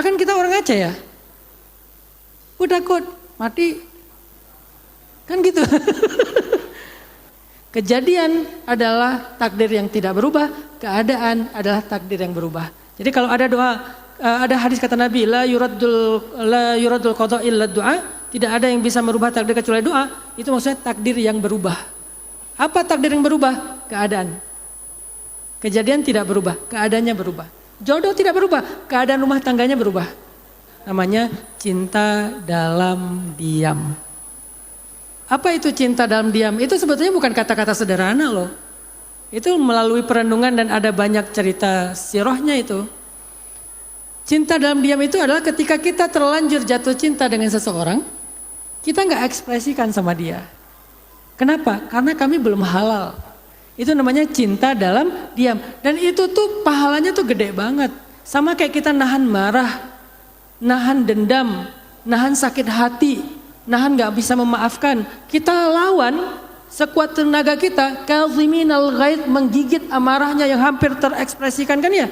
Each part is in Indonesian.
kan kita orang Aceh ya. Udah kok mati. Kan gitu. Kejadian adalah takdir yang tidak berubah, keadaan adalah takdir yang berubah. Jadi kalau ada doa, ada hadis kata Nabi, la yuradul qada illa du'a, tidak ada yang bisa merubah takdir kecuali doa. Itu maksudnya takdir yang berubah. Apa takdir yang berubah? Keadaan. Kejadian tidak berubah, keadaannya berubah. Jodoh tidak berubah, keadaan rumah tangganya berubah. Namanya cinta dalam diam. Apa itu cinta dalam diam? Itu sebetulnya bukan kata-kata sederhana loh. Itu melalui perenungan dan ada banyak cerita sirahnya itu. Cinta dalam diam itu adalah ketika kita terlanjur jatuh cinta dengan seseorang, kita nggak ekspresikan sama dia. Kenapa? Karena kami belum halal. Itu namanya cinta dalam diam. Dan itu tuh pahalanya tuh gede banget. Sama kayak kita nahan marah, nahan dendam, nahan sakit hati, nahan gak bisa memaafkan. Kita lawan sekuat tenaga kita. Kaziminal ghaidh, menggigit amarahnya yang hampir terekspresikan kan ya.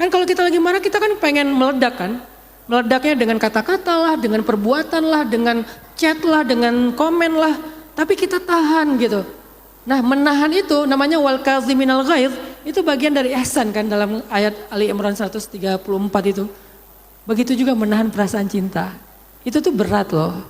Kan kalau kita lagi marah kita kan pengen meledak kan. Meledaknya dengan kata-kata lah, dengan perbuatan lah, dengan chat lah, dengan komen lah. Tapi kita tahan gitu. Nah menahan itu namanya wal kaziminal ghaidh. Itu bagian dari ihsan kan dalam ayat Ali Imran 134 itu. Begitu juga menahan perasaan cinta. Itu tuh berat loh.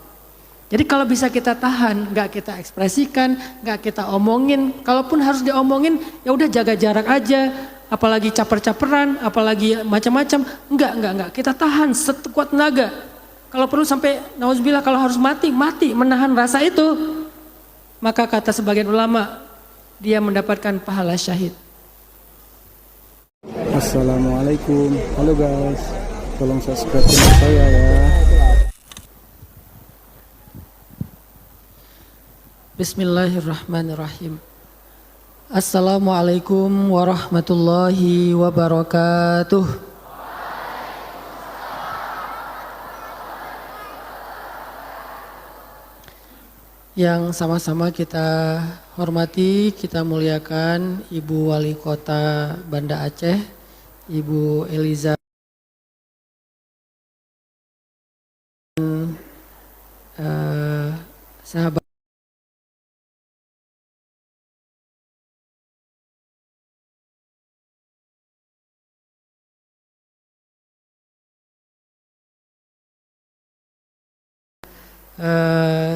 Jadi kalau bisa kita tahan, gak kita ekspresikan, gak kita omongin. Kalaupun harus diomongin, ya udah jaga jarak aja. Apalagi caper-caperan, apalagi macam-macam. Enggak. Kita tahan sekuat tenaga. Kalau perlu sampai nauzubillah kalau harus mati, menahan rasa itu. Maka kata sebagian ulama, dia mendapatkan pahala syahid. Assalamualaikum. Halo guys. Tolong subscribe channel saya ya. Bismillahirrahmanirrahim. Assalamualaikum warahmatullahi wabarakatuh. Yang sama-sama kita hormati, kita muliakan Ibu Wali Kota Banda Aceh, Ibu Eliza, sahabat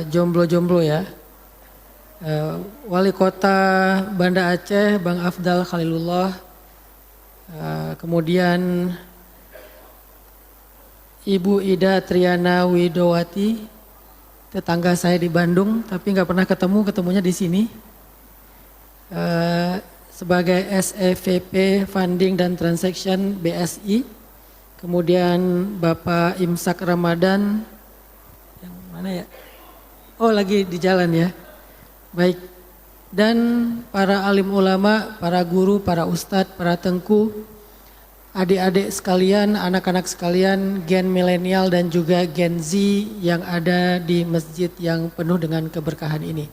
jomblo-jomblo ya. Wali Kota Banda Aceh Bang Afdal Khalilullah, kemudian Ibu Ida Triana Widowati, tetangga saya di Bandung tapi nggak pernah ketemunya di sini, sebagai SEVP Funding dan Transaction BSI, kemudian Bapak Imsak Ramadan, yang mana ya? Oh lagi di jalan ya. Baik. Dan para alim ulama, para guru, para ustadz, para tengku, adik-adik sekalian, anak-anak sekalian, gen milenial dan juga gen Z yang ada di masjid yang penuh dengan keberkahan ini.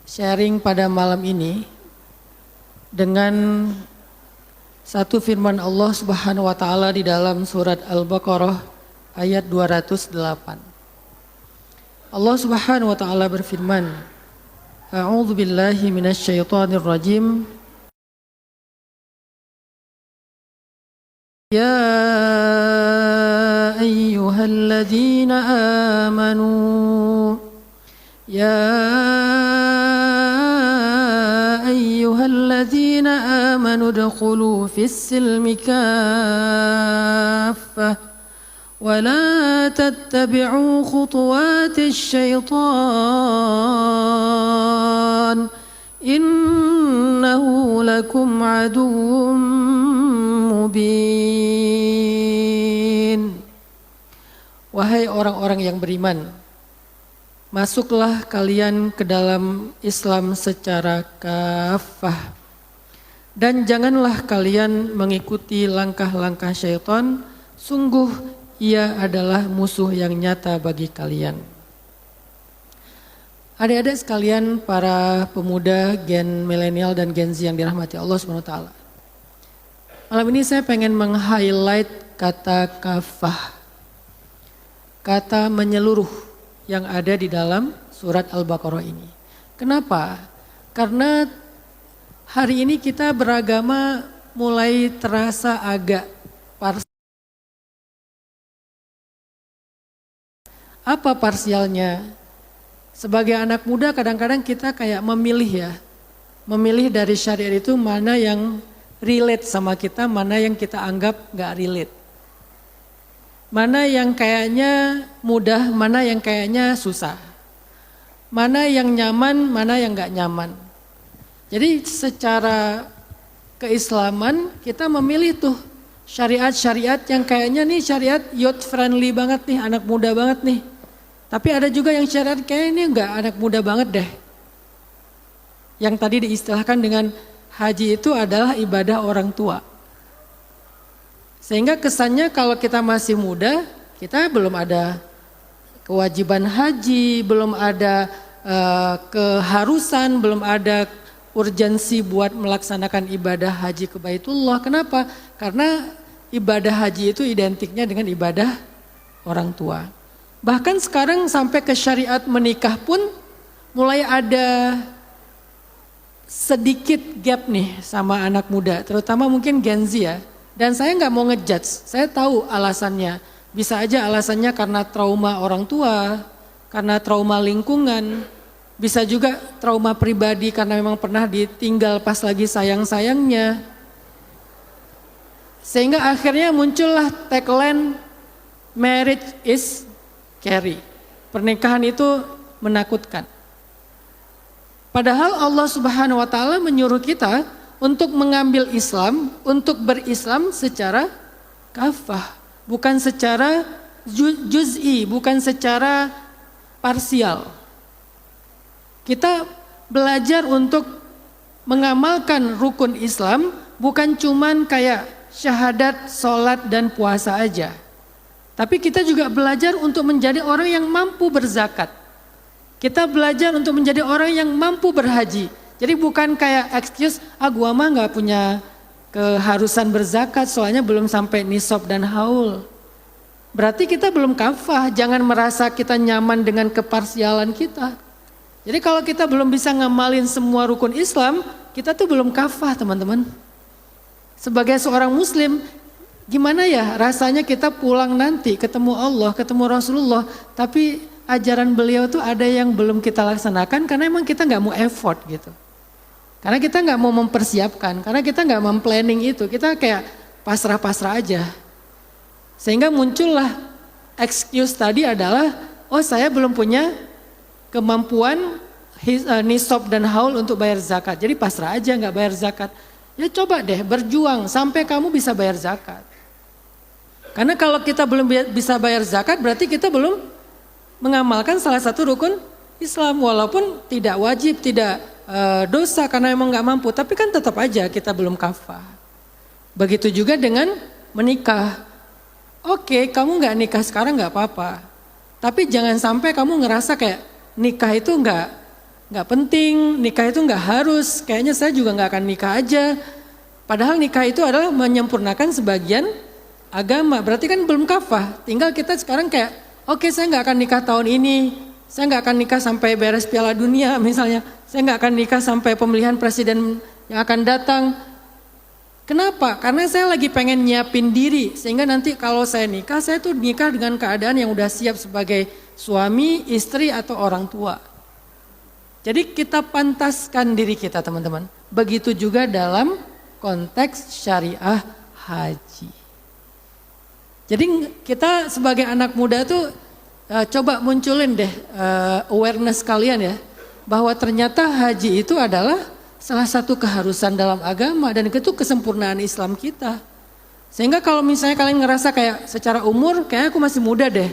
Sharing pada malam ini dengan satu firman Allah Subhanahu wa taala di dalam surat Al-Baqarah ayat 208. Allah Subhanahu wa taala berfirman, A'udzu billahi minasy syaithanir rajim. Ya ayyuhalladzina amanu الذين آمنوا ادخلوا في السلم كافة ولا تتبعوا خطوات الشيطان إنه لكم عدو مبين. Wahai orang-orang yang beriman, masuklah kalian ke dalam Islam secara kafah. Dan janganlah kalian mengikuti langkah-langkah syaitan, sungguh ia adalah musuh yang nyata bagi kalian. Adik-adik sekalian, para pemuda Gen milenial dan Gen Z yang dirahmati Allah SWT. Malam ini saya pengen meng-highlight kata kafah. Kata menyeluruh yang ada di dalam surat Al-Baqarah ini. Kenapa? Karena hari ini kita beragama mulai terasa agak parsial. Apa parsialnya? Sebagai anak muda kadang-kadang kita kayak memilih ya. Memilih dari syariat itu mana yang relate sama kita, mana yang kita anggap gak relate. Mana yang kayaknya mudah, mana yang kayaknya susah. Mana yang nyaman, mana yang gak nyaman. Jadi secara keislaman kita memilih tuh syariat-syariat yang kayaknya nih syariat youth friendly banget nih, anak muda banget nih. Tapi ada juga yang syariat kayaknya ini enggak anak muda banget deh. Yang tadi diistilahkan dengan haji itu adalah ibadah orang tua. Sehingga kesannya kalau kita masih muda, kita belum ada kewajiban haji, belum ada keharusan, belum ada urgensi buat melaksanakan ibadah haji ke Baitullah. Kenapa? Karena ibadah haji itu identiknya dengan ibadah orang tua. Bahkan sekarang sampai ke syariat menikah pun mulai ada sedikit gap nih sama anak muda, terutama mungkin Gen Z ya. Dan saya nggak mau ngejudge, saya tahu alasannya. Bisa aja alasannya karena trauma orang tua, karena trauma lingkungan, bisa juga trauma pribadi karena memang pernah ditinggal pas lagi sayang-sayangnya. Sehingga akhirnya muncullah tagline marriage is scary. Pernikahan itu menakutkan. Padahal Allah Subhanahu wa taala menyuruh kita untuk mengambil Islam, untuk berislam secara kafah, bukan secara juz'i, bukan secara parsial. Kita belajar untuk mengamalkan rukun Islam bukan cuman kayak syahadat, sholat, dan puasa aja. Tapi kita juga belajar untuk menjadi orang yang mampu berzakat. Kita belajar untuk menjadi orang yang mampu berhaji. Jadi bukan kayak excuse, gua mah gak punya keharusan berzakat soalnya belum sampai nisab dan haul. Berarti kita belum kafah, jangan merasa kita nyaman dengan keparsialan kita. Jadi kalau kita belum bisa ngamalin semua rukun Islam, kita tuh belum kafah teman-teman. Sebagai seorang muslim, gimana ya rasanya kita pulang nanti ketemu Allah, ketemu Rasulullah, tapi ajaran beliau tuh ada yang belum kita laksanakan karena emang kita gak mau effort gitu. Karena kita nggak mau mempersiapkan, karena kita nggak memplanning itu, kita kayak pasrah-pasrah aja. Sehingga muncullah excuse tadi adalah, oh saya belum punya kemampuan nisab dan haul untuk bayar zakat, jadi pasrah aja nggak bayar zakat. Ya coba deh berjuang sampai kamu bisa bayar zakat. Karena kalau kita belum bisa bayar zakat, berarti kita belum mengamalkan salah satu rukun Islam, walaupun tidak wajib, tidak dosa karena emang nggak mampu, tapi kan tetap aja kita belum kafah. Begitu juga dengan menikah. Oke, kamu nggak nikah sekarang nggak apa-apa, tapi jangan sampai kamu ngerasa kayak nikah itu nggak penting, nikah itu nggak harus. Kayaknya saya juga nggak akan nikah aja. Padahal nikah itu adalah menyempurnakan sebagian agama. Berarti kan belum kafah. Tinggal kita sekarang kayak, oke, saya nggak akan nikah tahun ini. Saya nggak akan nikah sampai beres Piala Dunia misalnya. Saya nggak akan nikah sampai pemilihan presiden yang akan datang. Kenapa? Karena saya lagi pengen nyiapin diri. Sehingga nanti kalau saya nikah, saya tuh nikah dengan keadaan yang udah siap sebagai suami, istri, atau orang tua. Jadi kita pantaskan diri kita teman-teman. Begitu juga dalam konteks syariah haji. Jadi kita sebagai anak muda tuh coba munculin deh awareness kalian ya, bahwa ternyata haji itu adalah salah satu keharusan dalam agama dan itu kesempurnaan Islam kita. Sehingga kalau misalnya kalian ngerasa kayak secara umur kayak aku masih muda deh.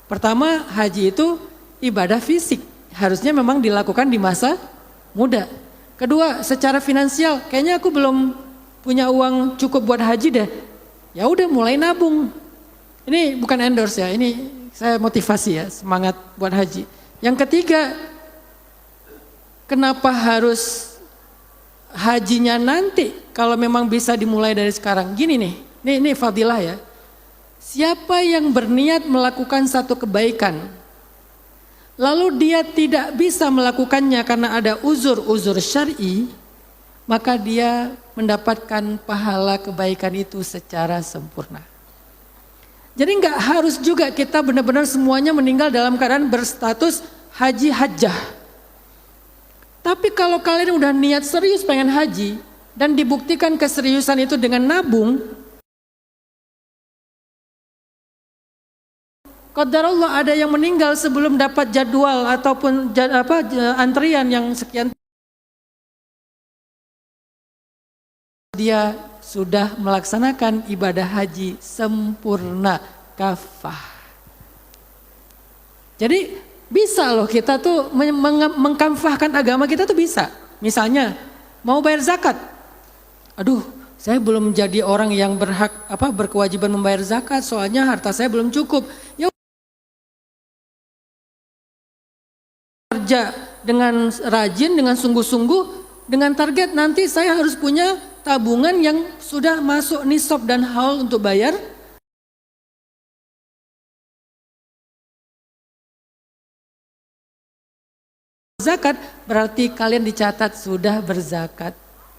Pertama, haji itu ibadah fisik, harusnya memang dilakukan di masa muda. Kedua, secara finansial kayaknya aku belum punya uang cukup buat haji deh. Ya udah mulai nabung. Ini bukan endorse ya, ini saya motivasi ya, semangat buat haji. Yang ketiga, Kenapa harus hajinya nanti kalau memang bisa dimulai dari sekarang? Gini nih, ini fadilah ya. Siapa yang berniat melakukan satu kebaikan, lalu dia tidak bisa melakukannya karena ada uzur syar'i, maka dia mendapatkan pahala kebaikan itu secara sempurna. Jadi nggak harus juga kita benar-benar semuanya meninggal dalam keadaan berstatus haji hajjah. Tapi kalau kalian udah niat serius pengen haji dan dibuktikan keseriusan itu dengan nabung, qadarullah ada yang meninggal sebelum dapat jadwal ataupun antrian yang sekian, dia sudah melaksanakan ibadah haji sempurna kafah. Jadi bisa loh kita tuh mengkafahkan agama kita tuh bisa. Misalnya mau bayar zakat. Aduh, saya belum jadi orang yang berkewajiban membayar zakat soalnya harta saya belum cukup. Ya kerja dengan rajin, dengan sungguh-sungguh, dengan target nanti saya harus punya tabungan yang sudah masuk nisab dan haul untuk bayar zakat, berarti kalian dicatat sudah berzakat.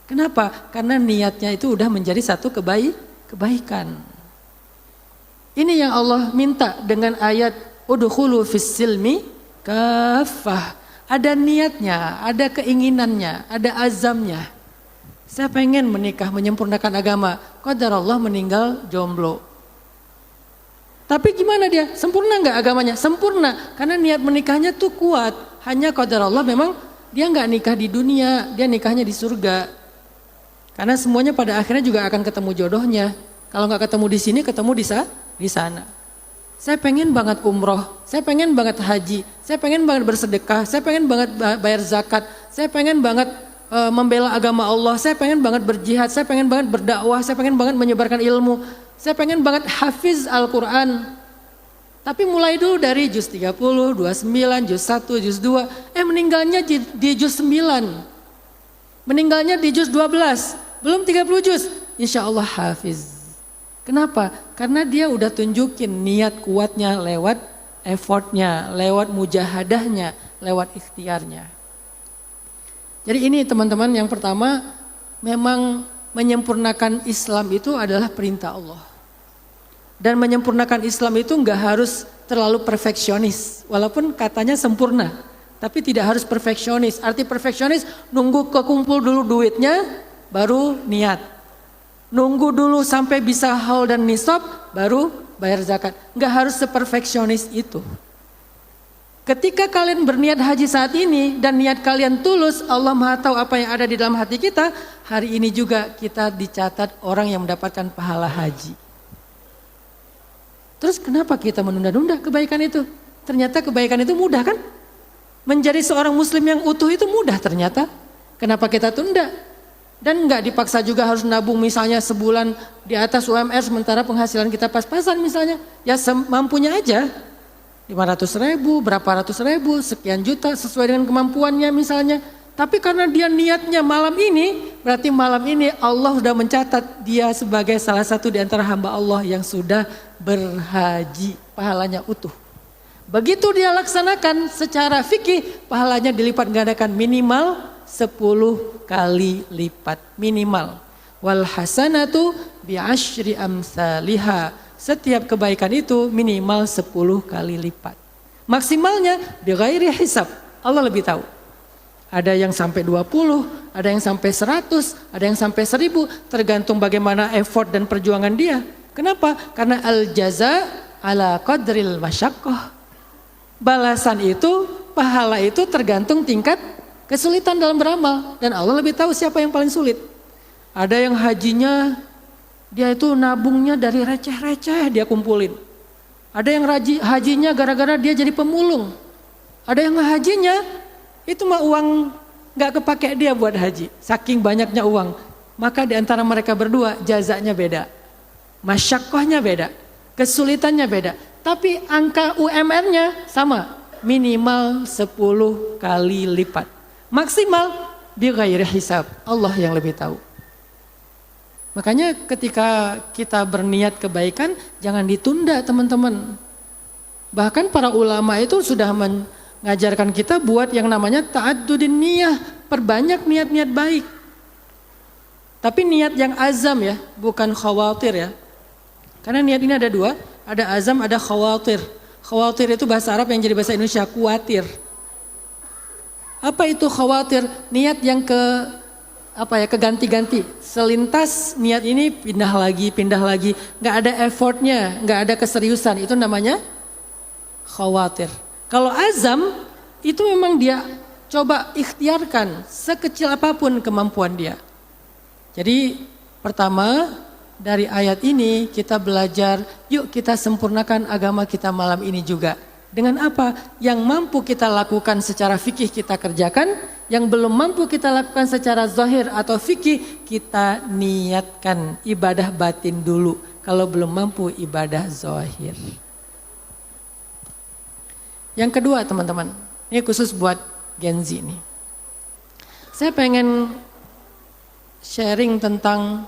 Kenapa? Karena niatnya itu udah menjadi satu kebaikan. Ini yang Allah minta dengan ayat udkhulu fis silmi kafah. Ada niatnya, ada keinginannya, ada azamnya. Saya pengen menikah, menyempurnakan agama. Qadarullah meninggal jomblo. Tapi gimana dia? Sempurna nggak agamanya? Sempurna, karena niat menikahnya tuh kuat. Hanya qadarullah memang dia nggak nikah di dunia, dia nikahnya di surga. Karena semuanya pada akhirnya juga akan ketemu jodohnya. Kalau nggak ketemu di sini, ketemu di sana. Saya pengen banget umroh, saya pengen banget haji, saya pengen banget bersedekah, saya pengen banget bayar zakat, saya pengen banget membela agama Allah, saya pengen banget berjihad, saya pengen banget berdakwah, saya pengen banget menyebarkan ilmu, saya pengen banget hafiz Al-Quran. Tapi mulai dulu dari juz 30, 29, juz 1, juz 2, meninggalnya di juz 9, meninggalnya di juz 12, belum 30 juz, insya Allah hafiz. Kenapa? Karena dia udah tunjukin niat kuatnya lewat effortnya, lewat mujahadahnya, lewat ikhtiarnya. Jadi ini teman-teman, yang pertama memang menyempurnakan Islam itu adalah perintah Allah. Dan menyempurnakan Islam itu enggak harus terlalu perfeksionis, walaupun katanya sempurna, tapi tidak harus perfeksionis. Arti perfeksionis nunggu kekumpul dulu duitnya baru niat. Nunggu dulu sampai bisa haul dan nisab baru bayar zakat. Enggak harus seperfeksionis itu. Ketika kalian berniat haji saat ini dan niat kalian tulus, Allah Maha tahu apa yang ada di dalam hati kita. Hari ini juga kita dicatat orang yang mendapatkan pahala haji. Terus kenapa kita menunda-nunda kebaikan itu? Ternyata kebaikan itu mudah kan? Menjadi seorang muslim yang utuh itu mudah ternyata. Kenapa kita tunda? Dan enggak dipaksa juga harus nabung misalnya sebulan di atas UMR sementara penghasilan kita pas-pasan misalnya. Ya semampunya aja. 500.000, berapa ratus ribu, sekian juta sesuai dengan kemampuannya misalnya. Tapi karena dia niatnya malam ini, berarti malam ini Allah sudah mencatat dia sebagai salah satu di antara hamba Allah yang sudah berhaji, pahalanya utuh. Begitu dia laksanakan secara fikih, pahalanya dilipat gandakan minimal 10 kali lipat minimal. Wal hasanatu bi asyri amsalihha. Setiap kebaikan itu minimal 10 kali lipat. Maksimalnya bi ghairi hisab. Allah lebih tahu. Ada yang sampai 20, ada yang sampai 100, ada yang sampai 1000, tergantung bagaimana effort dan perjuangan dia. Kenapa? Karena al jaza ala qadril masyaqqah. Balasan itu, pahala itu tergantung tingkat kesulitan dalam beramal, dan Allah lebih tahu siapa yang paling sulit. Ada yang hajinya dia itu nabungnya dari receh-receh dia kumpulin. Ada yang hajinya gara-gara dia jadi pemulung. Ada yang hajinya itu mah uang nggak kepake dia buat haji, saking banyaknya uang. Maka di antara mereka berdua jazanya beda, masyaqqahnya beda, kesulitannya beda. Tapi angka UMR-nya sama, minimal 10 kali lipat. Maksimal bighairi hisab. Allah yang lebih tahu. Makanya ketika kita berniat kebaikan, jangan ditunda teman-teman. Bahkan para ulama itu sudah mengajarkan kita buat yang namanya ta'addudin niyah, perbanyak niat-niat baik. Tapi niat yang azam ya, bukan khawatir ya. Karena niat ini ada dua, ada azam, ada khawatir. Khawatir itu bahasa Arab yang jadi bahasa Indonesia, khawatir. Apa itu khawatir? Niat yang keganti-ganti. Selintas niat ini pindah lagi, nggak ada effortnya, nggak ada keseriusan. Itu namanya khawatir. Kalau azam itu memang dia coba ikhtiarkan sekecil apapun kemampuan dia. Jadi pertama dari ayat ini kita belajar, yuk kita sempurnakan agama kita malam ini juga. Dengan apa? Yang mampu kita lakukan secara fikih kita kerjakan, yang belum mampu kita lakukan secara zahir atau fikih kita niatkan ibadah batin dulu. Kalau belum mampu ibadah zahir. Yang kedua teman-teman, ini khusus buat Gen Z nih. Saya pengen sharing tentang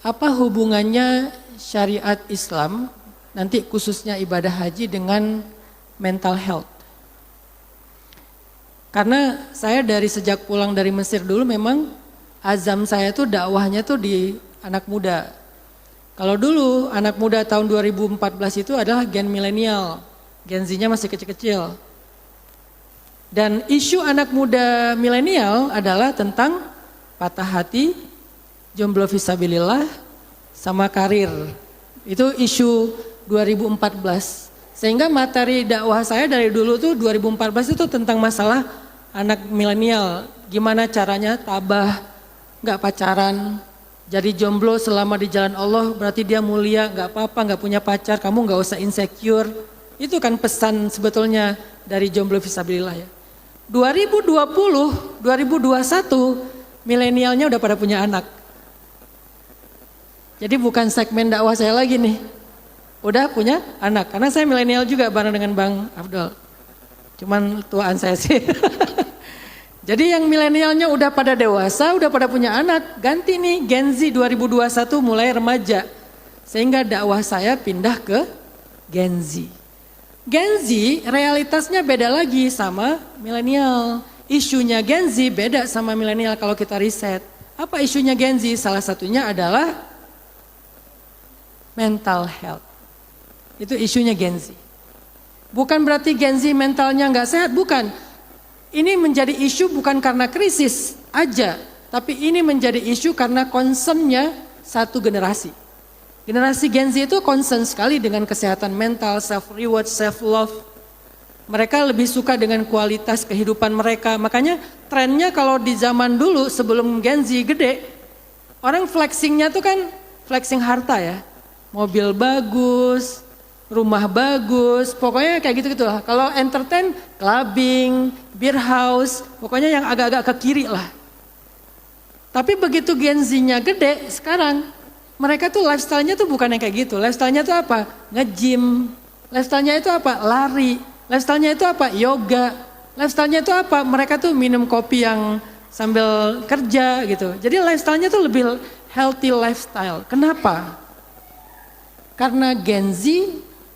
apa hubungannya syariat Islam, nanti khususnya ibadah haji dengan mental health. Karena saya dari sejak pulang dari Mesir dulu memang azam saya tuh dakwahnya tuh di anak muda. Kalau dulu anak muda tahun 2014 itu adalah gen milenial. Gen Z-nya masih kecil-kecil. Dan isu anak muda milenial adalah tentang patah hati, jomblo fisabilillah, sama karir. Itu isu 2014. Sehingga materi dakwah saya dari dulu tuh 2014 itu tentang masalah anak milenial. Gimana caranya tabah, gak pacaran, jadi jomblo selama di jalan Allah berarti dia mulia, gak apa-apa, gak punya pacar, kamu gak usah insecure. Itu kan pesan sebetulnya dari jomblo fisabilillah ya. 2020, 2021 milenialnya udah pada punya anak. Jadi bukan segmen dakwah saya lagi nih. Udah punya anak. Karena saya milenial juga bareng dengan Bang Abdul. Cuman tuaan saya sih. Jadi yang milenialnya udah pada dewasa, udah pada punya anak. Ganti nih Gen Z 2021 mulai remaja. Sehingga dakwah saya pindah ke Gen Z. Gen Z realitasnya beda lagi sama milenial. Isunya Gen Z beda sama milenial kalau kita riset. Apa isunya Gen Z? Salah satunya adalah mental health. Itu isunya Gen Z. Bukan berarti Gen Z mentalnya nggak sehat, bukan. Ini menjadi isu bukan karena krisis aja, tapi ini menjadi isu karena concernnya satu generasi. Generasi Gen Z itu concern sekali dengan kesehatan mental, self-reward, self-love. Mereka lebih suka dengan kualitas kehidupan mereka. Makanya trennya kalau di zaman dulu sebelum Gen Z gede, orang flexingnya tuh kan flexing harta ya. Mobil bagus, rumah bagus, pokoknya kayak gitu-gitu lah. Kalau entertain, clubbing, beer house, pokoknya yang agak-agak ke kiri lah. Tapi begitu Gen Z-nya gede sekarang, mereka tuh lifestyle-nya tuh bukan yang kayak gitu. Lifestyle-nya tuh apa? Nge-gym. Lifestyle-nya itu apa? Lari. Lifestyle-nya itu apa? Yoga. Lifestyle-nya itu apa? Mereka tuh minum kopi yang sambil kerja gitu. Jadi lifestyle-nya tuh lebih healthy lifestyle. Kenapa? Karena Gen Z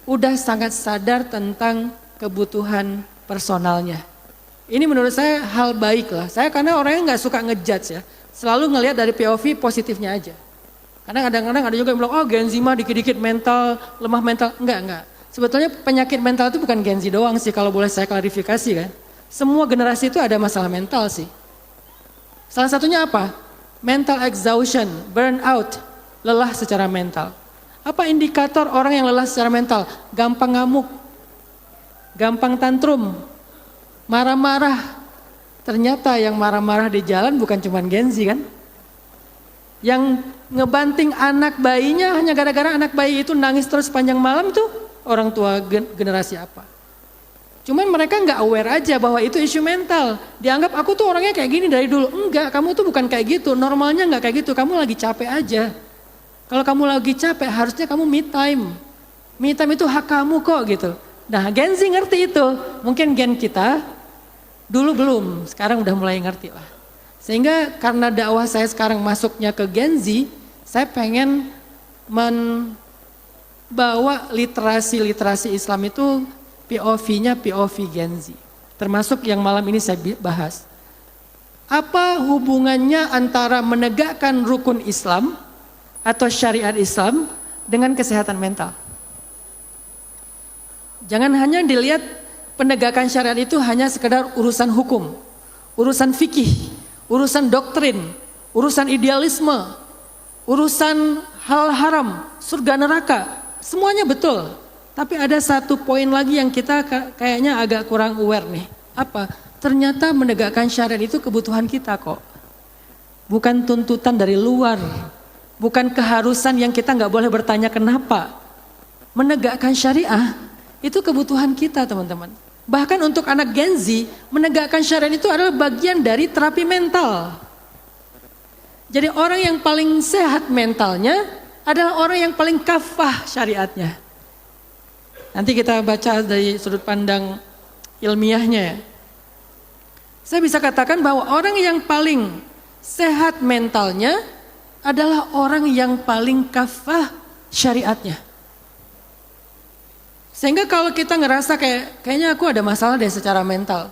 udah sangat sadar tentang kebutuhan personalnya. Ini menurut saya hal baik lah. Saya karena orangnya nggak suka ngejudge ya. Selalu ngelihat dari POV positifnya aja. Karena kadang-kadang ada juga yang bilang, oh Gen Z mah dikit-dikit mental, lemah mental. Enggak. Sebetulnya penyakit mental itu bukan Gen Z doang sih kalau boleh saya klarifikasi kan. Semua generasi itu ada masalah mental sih. Salah satunya apa? Mental exhaustion, burnout, lelah secara mental. Apa indikator orang yang lelah secara mental? Gampang ngamuk, gampang tantrum, marah-marah. Ternyata yang marah-marah di jalan bukan cuma Gen Z kan. Yang ngebanting anak bayinya hanya gara-gara anak bayi itu nangis terus sepanjang malam tuh orang tua generasi apa. Cuman mereka nggak aware aja bahwa itu isu mental. Dianggap aku tuh orangnya kayak gini dari dulu. Enggak, kamu tuh bukan kayak gitu. Normalnya nggak kayak gitu, kamu lagi capek aja. Kalau kamu lagi capek harusnya kamu me time. Me time itu hak kamu kok gitu. Nah Gen Z ngerti itu. Mungkin gen kita Dulu belum, sekarang udah mulai ngerti lah. Sehingga karena dakwah saya sekarang masuknya ke Gen Z, saya pengen membawa literasi Islam itu POV-nya POV Gen Z. Termasuk yang malam ini saya bahas. Apa hubungannya antara menegakkan rukun Islam atau syariat Islam dengan kesehatan mental? Jangan hanya dilihat penegakan syariat itu hanya sekedar urusan hukum, urusan fikih, urusan doktrin, urusan idealisme, urusan hal haram, surga neraka, semuanya betul. Tapi ada satu poin lagi yang kita kayaknya agak kurang aware nih. Apa? Ternyata menegakkan syariat itu kebutuhan kita kok. Bukan tuntutan dari luar, bukan keharusan yang kita nggak boleh bertanya kenapa. Menegakkan syariah itu kebutuhan kita, teman-teman. Bahkan untuk anak Gen Z, menegakkan syariat itu adalah bagian dari terapi mental. Jadi orang yang paling sehat mentalnya adalah orang yang paling kafah syariatnya. Nanti kita baca dari sudut pandang ilmiahnya. Saya bisa katakan bahwa orang yang paling sehat mentalnya adalah orang yang paling kafah syariatnya. Sehingga kalau kita ngerasa kayaknya aku ada masalah deh secara mental.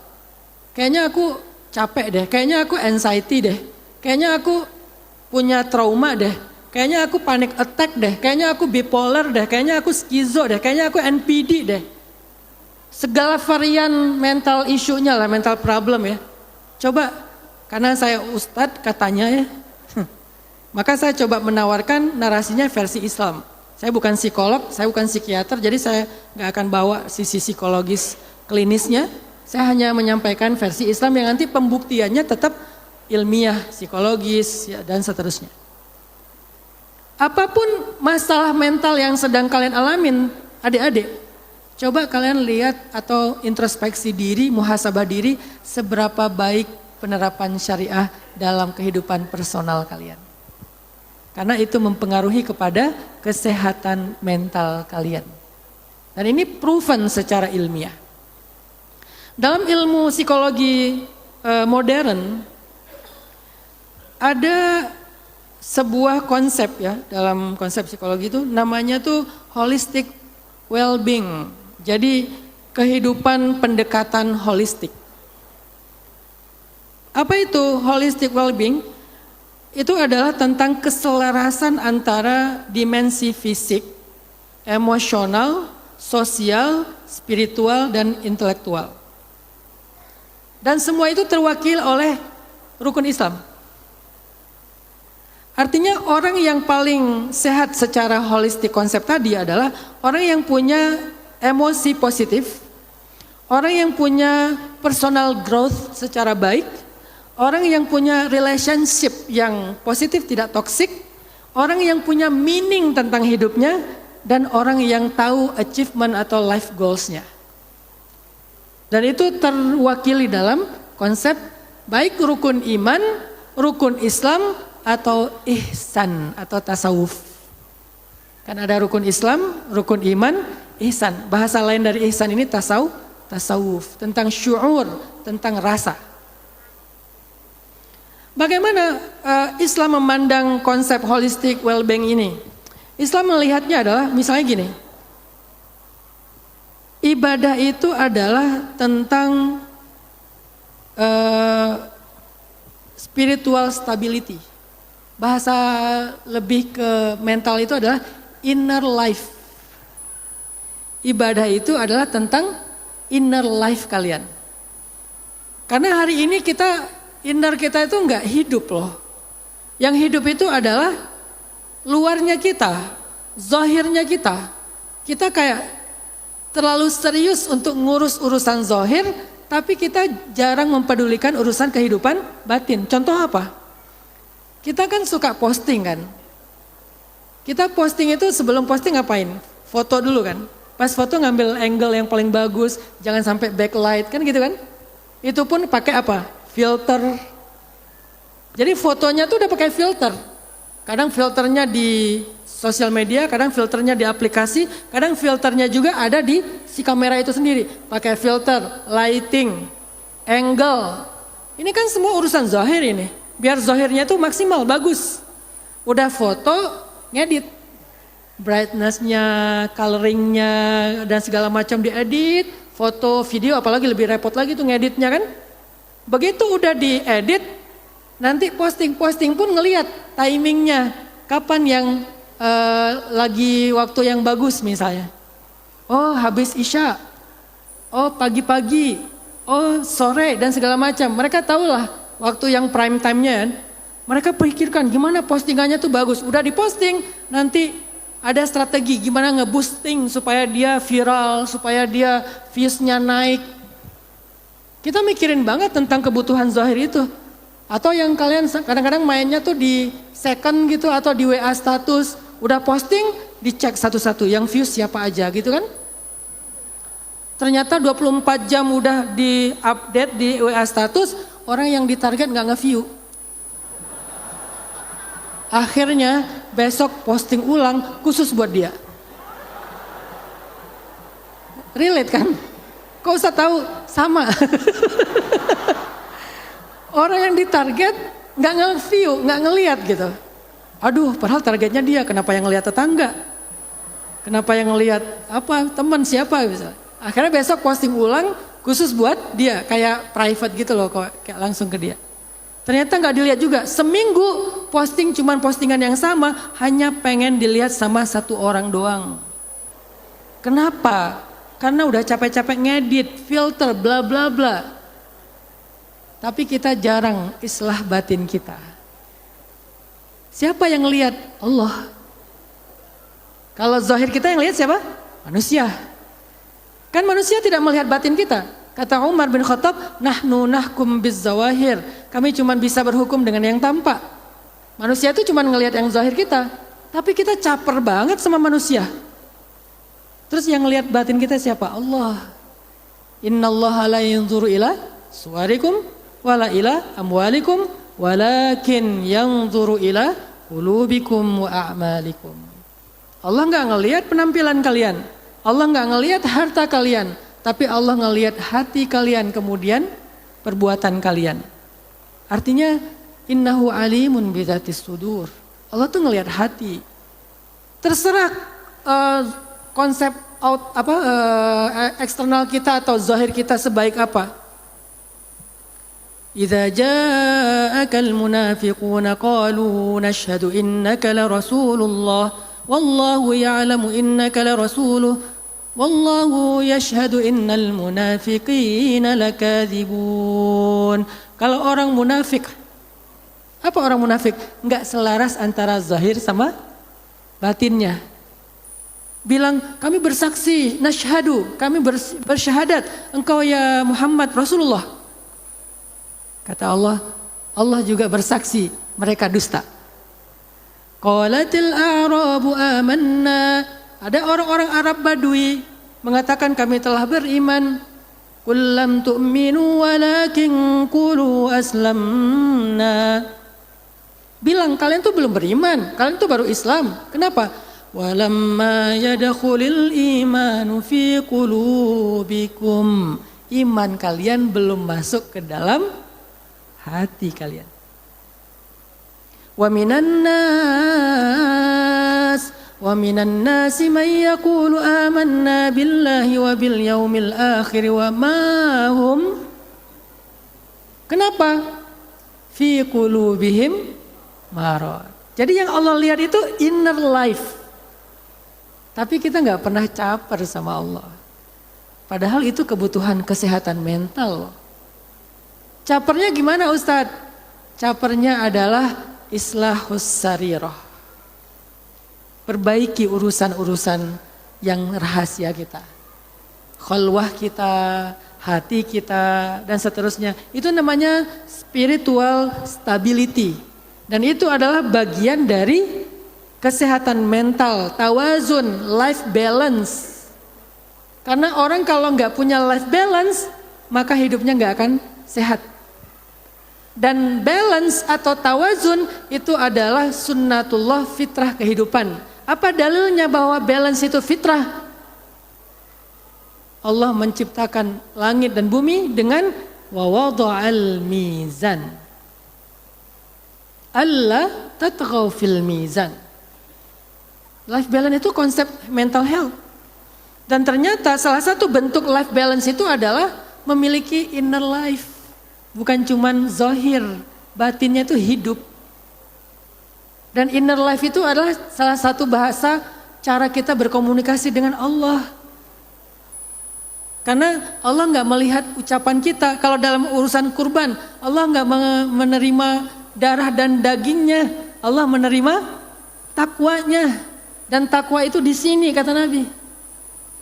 Kayaknya aku capek deh, kayaknya aku anxiety deh. Kayaknya aku punya trauma deh. Kayaknya aku panic attack deh, kayaknya aku bipolar deh, kayaknya aku skizo deh, kayaknya aku NPD deh. Segala varian mental issue-nya lah, mental problem ya. Coba, karena saya ustadz katanya ya, maka saya coba menawarkan narasinya versi Islam. Saya bukan psikolog, saya bukan psikiater, jadi saya nggak akan bawa sisi psikologis klinisnya. Saya hanya menyampaikan versi Islam yang nanti pembuktiannya tetap ilmiah, psikologis, ya, dan seterusnya. Apapun masalah mental yang sedang kalian alamin, adik-adik, coba kalian lihat atau introspeksi diri, muhasabah diri, seberapa baik penerapan syariah dalam kehidupan personal kalian. Karena itu mempengaruhi kepada kesehatan mental kalian. Dan ini proven secara ilmiah. Dalam ilmu psikologi modern, ada sebuah konsep ya, dalam konsep psikologi itu namanya tuh holistic well-being. Jadi kehidupan pendekatan holistik. Apa itu holistic well-being? Itu adalah tentang keselarasan antara dimensi fisik, emosional, sosial, spiritual, dan intelektual. Dan semua itu terwakil oleh rukun Islam. Artinya orang yang paling sehat secara holistik konsep tadi adalah orang yang punya emosi positif, orang yang punya personal growth secara baik, orang yang punya relationship yang positif tidak toksik, orang yang punya meaning tentang hidupnya, dan orang yang tahu achievement atau life goals-nya. Dan itu terwakili dalam konsep baik rukun iman, rukun Islam, atau ihsan atau tasawuf. Kan ada rukun Islam, rukun iman, ihsan. Bahasa lain dari ihsan ini tasawuf, tentang syu'ur, tentang rasa. Bagaimana Islam memandang konsep holistic well-being ini? Islam melihatnya adalah misalnya gini. Ibadah itu adalah tentang spiritual stability. Bahasa lebih ke mental itu adalah inner life. Ibadah itu adalah tentang inner life kalian. Karena hari ini inner kita itu enggak hidup loh. Yang hidup itu adalah luarnya kita, zahirnya kita. Kita kayak terlalu serius untuk ngurus urusan zahir, tapi kita jarang mempedulikan urusan kehidupan batin. Contoh apa? Kita kan suka posting kan. Kita posting itu sebelum posting ngapain? Foto dulu kan. Pas foto ngambil angle yang paling bagus, jangan sampai backlight kan gitu kan. Itu pun pakai apa? Filter. Jadi fotonya tuh udah pakai filter. Kadang filternya di sosial media, kadang filternya di aplikasi, kadang filternya juga ada di si kamera itu sendiri. Pakai filter, lighting, angle. Ini kan semua urusan zahir ini. Biar zahirnya tuh maksimal, bagus. Udah foto, ngedit. Brightness-nya, coloring-nya, dan segala macam diedit. Foto, video, apalagi lebih repot lagi tuh ngeditnya kan. Begitu udah diedit, nanti posting pun ngelihat timingnya. Kapan yang lagi waktu yang bagus misalnya. Oh habis Isya, oh pagi-pagi, oh sore dan segala macam. Mereka tahulah waktu yang prime time-nya kan. Mereka pikirkan gimana postingannya tuh bagus. Udah diposting, nanti ada strategi gimana nge-boosting supaya dia viral, supaya dia views-nya naik. Kita mikirin banget tentang kebutuhan zahir itu. Atau yang kalian kadang-kadang mainnya tuh di second gitu atau di WA status. Udah posting, dicek satu-satu yang views siapa aja gitu kan. Ternyata 24 jam udah di update di WA status, orang yang ditarget gak nge-view. Akhirnya besok posting ulang khusus buat dia. Relate kan? Kok usah tahu sama. Orang yang ditarget gak nge-view, gak ngeliat gitu. Aduh padahal targetnya dia, kenapa yang ngeliat tetangga? Kenapa yang ngeliat apa teman siapa misalnya. Akhirnya besok posting ulang khusus buat dia, kayak private gitu loh, kayak langsung ke dia. Ternyata nggak dilihat juga, seminggu posting cuman postingan yang sama, hanya pengen dilihat sama satu orang doang. Kenapa? Karena udah capek-capek ngedit, filter, bla bla bla. Tapi kita jarang islah batin kita. Siapa yang ngelihat? Allah. Kalau zahir kita yang lihat siapa? Manusia. Kan manusia tidak melihat batin kita. Kata Umar bin Khattab, nahnu nahkum bizzawahir. Kami cuma bisa berhukum dengan yang tampak. Manusia itu cuma ngelihat yang zahir kita. Tapi kita caper banget sama manusia. Terus yang ngelihat batin kita siapa? Allah. Innallaha la yanzuru ila suwarikum wala ila amwalikum walakin yanzuru ila qulubikum wa a'malikum. Allah enggak ngelihat penampilan kalian. Allah nggak ngelihat harta kalian, tapi Allah ngelihat hati kalian, kemudian perbuatan kalian. Artinya innahu alimun bidzatis sudur. Allah tuh ngelihat hati. Terserah konsep eksternal kita atau zahir kita sebaik apa. Idza ja'akal munafiquna qalu nashhadu innaka la rasulullah wallahu ya'lamu innaka la rasuluh wallahu yashhadu innal munafiqina lakadzibun. Kalau orang munafik, apa orang munafik? Enggak selaras antara zahir sama batinnya. Bilang kami bersaksi, nasyhadu, kami bersyahadat engkau ya Muhammad Rasulullah. Kata Allah, Allah juga bersaksi, mereka dusta. Qalatil a'rabu amanna. Ada orang-orang Arab Badui mengatakan kami telah beriman. Qul lam tu'minu walakin qulu aslamna. Bilang kalian tuh belum beriman, kalian tuh baru Islam. Kenapa? Walamma yadkhulil imanu fi qulubikum. Iman kalian belum masuk ke dalam hati kalian. Wa minan nasi man yaqulu amanna billahi wa bil yaumil akhir wa ma hum. Kenapa? Fi qulubihim marad. Jadi yang Allah lihat itu inner life. Tapi kita nggak pernah caper sama Allah. Padahal itu kebutuhan kesehatan mental. Capernya gimana Ustadz? Capernya adalah islahus sarirah. Perbaiki urusan-urusan yang rahasia kita. Khalwah kita, hati kita, dan seterusnya. Itu namanya spiritual stability. Dan itu adalah bagian dari kesehatan mental, tawazun, life balance. Karena orang kalau nggak punya life balance, maka hidupnya nggak akan sehat. Dan balance atau tawazun itu adalah sunnatullah, fitrah kehidupan. Apa dalilnya bahwa balance itu fitrah? Allah menciptakan langit dan bumi dengan wa wada'al mizan. Alla tatghaw fil mizan. Life balance itu konsep mental health. Dan ternyata salah satu bentuk life balance itu adalah memiliki inner life. Bukan cuman zahir, batinnya itu hidup. Dan inner life itu adalah salah satu bahasa cara kita berkomunikasi dengan Allah. Karena Allah nggak melihat ucapan kita. Kalau dalam urusan kurban, Allah nggak menerima darah dan dagingnya. Allah menerima takwanya. Dan takwa itu di sini kata Nabi.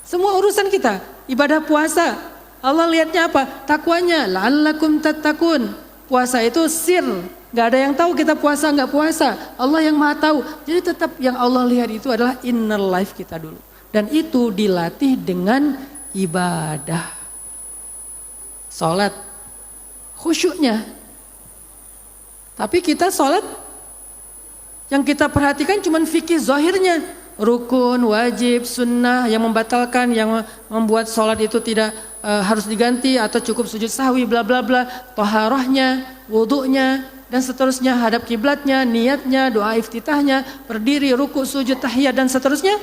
Semua urusan kita, ibadah puasa, Allah lihatnya apa? Takwanya, la'allakum tattaqun. Puasa itu sir. Gak ada yang tahu kita puasa nggak puasa. Allah yang maha tahu. Jadi tetap yang Allah lihat itu adalah inner life kita dulu. Dan itu dilatih dengan ibadah. Sholat. Khusyuknya. Tapi kita sholat yang kita perhatikan cuma fikih zahirnya. Rukun, wajib, sunnah yang membatalkan, yang membuat sholat itu tidak harus diganti atau cukup sujud sahwi, bla bla bla. Toharohnya, wudunya, dan seterusnya, hadap kiblatnya, niatnya, doa iftitahnya, berdiri, ruku, sujud, tahiyat dan seterusnya.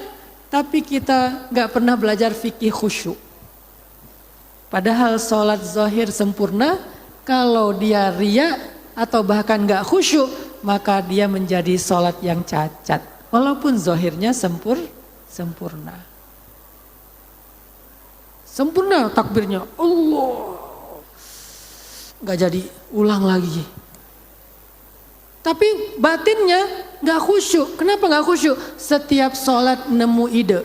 Tapi kita nggak pernah belajar fikih khusyuk. Padahal sholat zahir sempurna, kalau dia riya atau bahkan nggak khusyuk, maka dia menjadi sholat yang cacat. Walaupun zahirnya sempurna. Sempurna takbirnya, Allah. Nggak jadi, ulang lagi. Tapi batinnya nggak khusyuk. Kenapa nggak khusyuk? Setiap sholat nemu ide.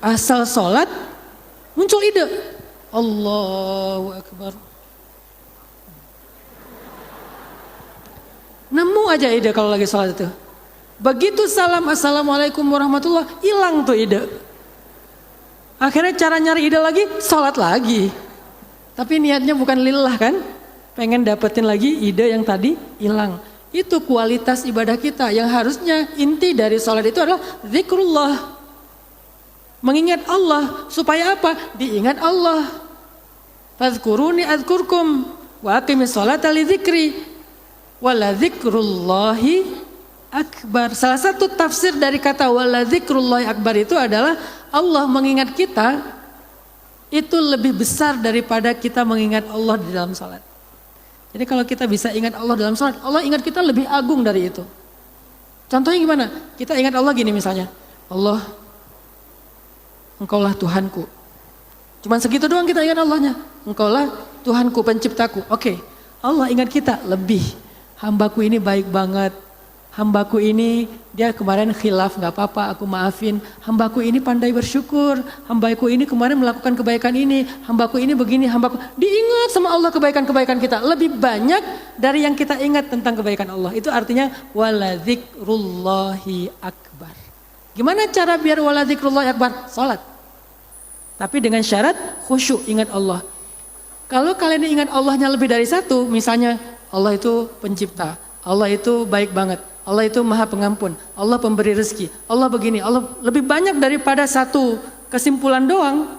Asal sholat muncul ide. Allahu Akbar. Nemu aja ide kalau lagi sholat itu. Begitu salam assalamualaikum warahmatullah, hilang tuh ide. Akhirnya cara nyari ide lagi, sholat lagi. Tapi niatnya bukan lillah kan? Pengen dapetin lagi ide yang tadi hilang. Itu kualitas ibadah kita yang harusnya inti dari sholat itu adalah zikrullah. Mengingat Allah. Supaya apa? Diingat Allah. Fadhkuruni adzkurkum wa aqimis sholata li dzikri wala dzikrullahi akbar. Salah satu tafsir dari kata wala dzikrullahi akbar itu adalah Allah mengingat kita itu lebih besar daripada kita mengingat Allah di dalam sholat. Jadi kalau kita bisa ingat Allah dalam sholat, Allah ingat kita lebih agung dari itu. Contohnya gimana? Kita ingat Allah gini misalnya, Allah, Engkaulah Tuhanku. Cuman segitu doang kita ingat Allahnya. Engkaulah Tuhanku, penciptaku. Oke, Allah ingat kita lebih. Hambaku ini baik banget. Hambaku ini dia kemarin khilaf, gak apa-apa, aku maafin. Hambaku ini pandai bersyukur. Hambaku ini kemarin melakukan kebaikan ini. Hambaku ini begini, hambaku. Diingat sama Allah kebaikan-kebaikan kita. Lebih banyak dari yang kita ingat tentang kebaikan Allah. Itu artinya wala dzikrullahi akbar. Gimana cara biar wala dzikrullahi akbar? Salat. Tapi dengan syarat khusyuk ingat Allah. Kalau kalian ingat Allahnya lebih dari satu, misalnya Allah itu pencipta, Allah itu baik banget, Allah itu maha pengampun, Allah pemberi rezeki, Allah begini, Allah lebih banyak daripada satu kesimpulan doang,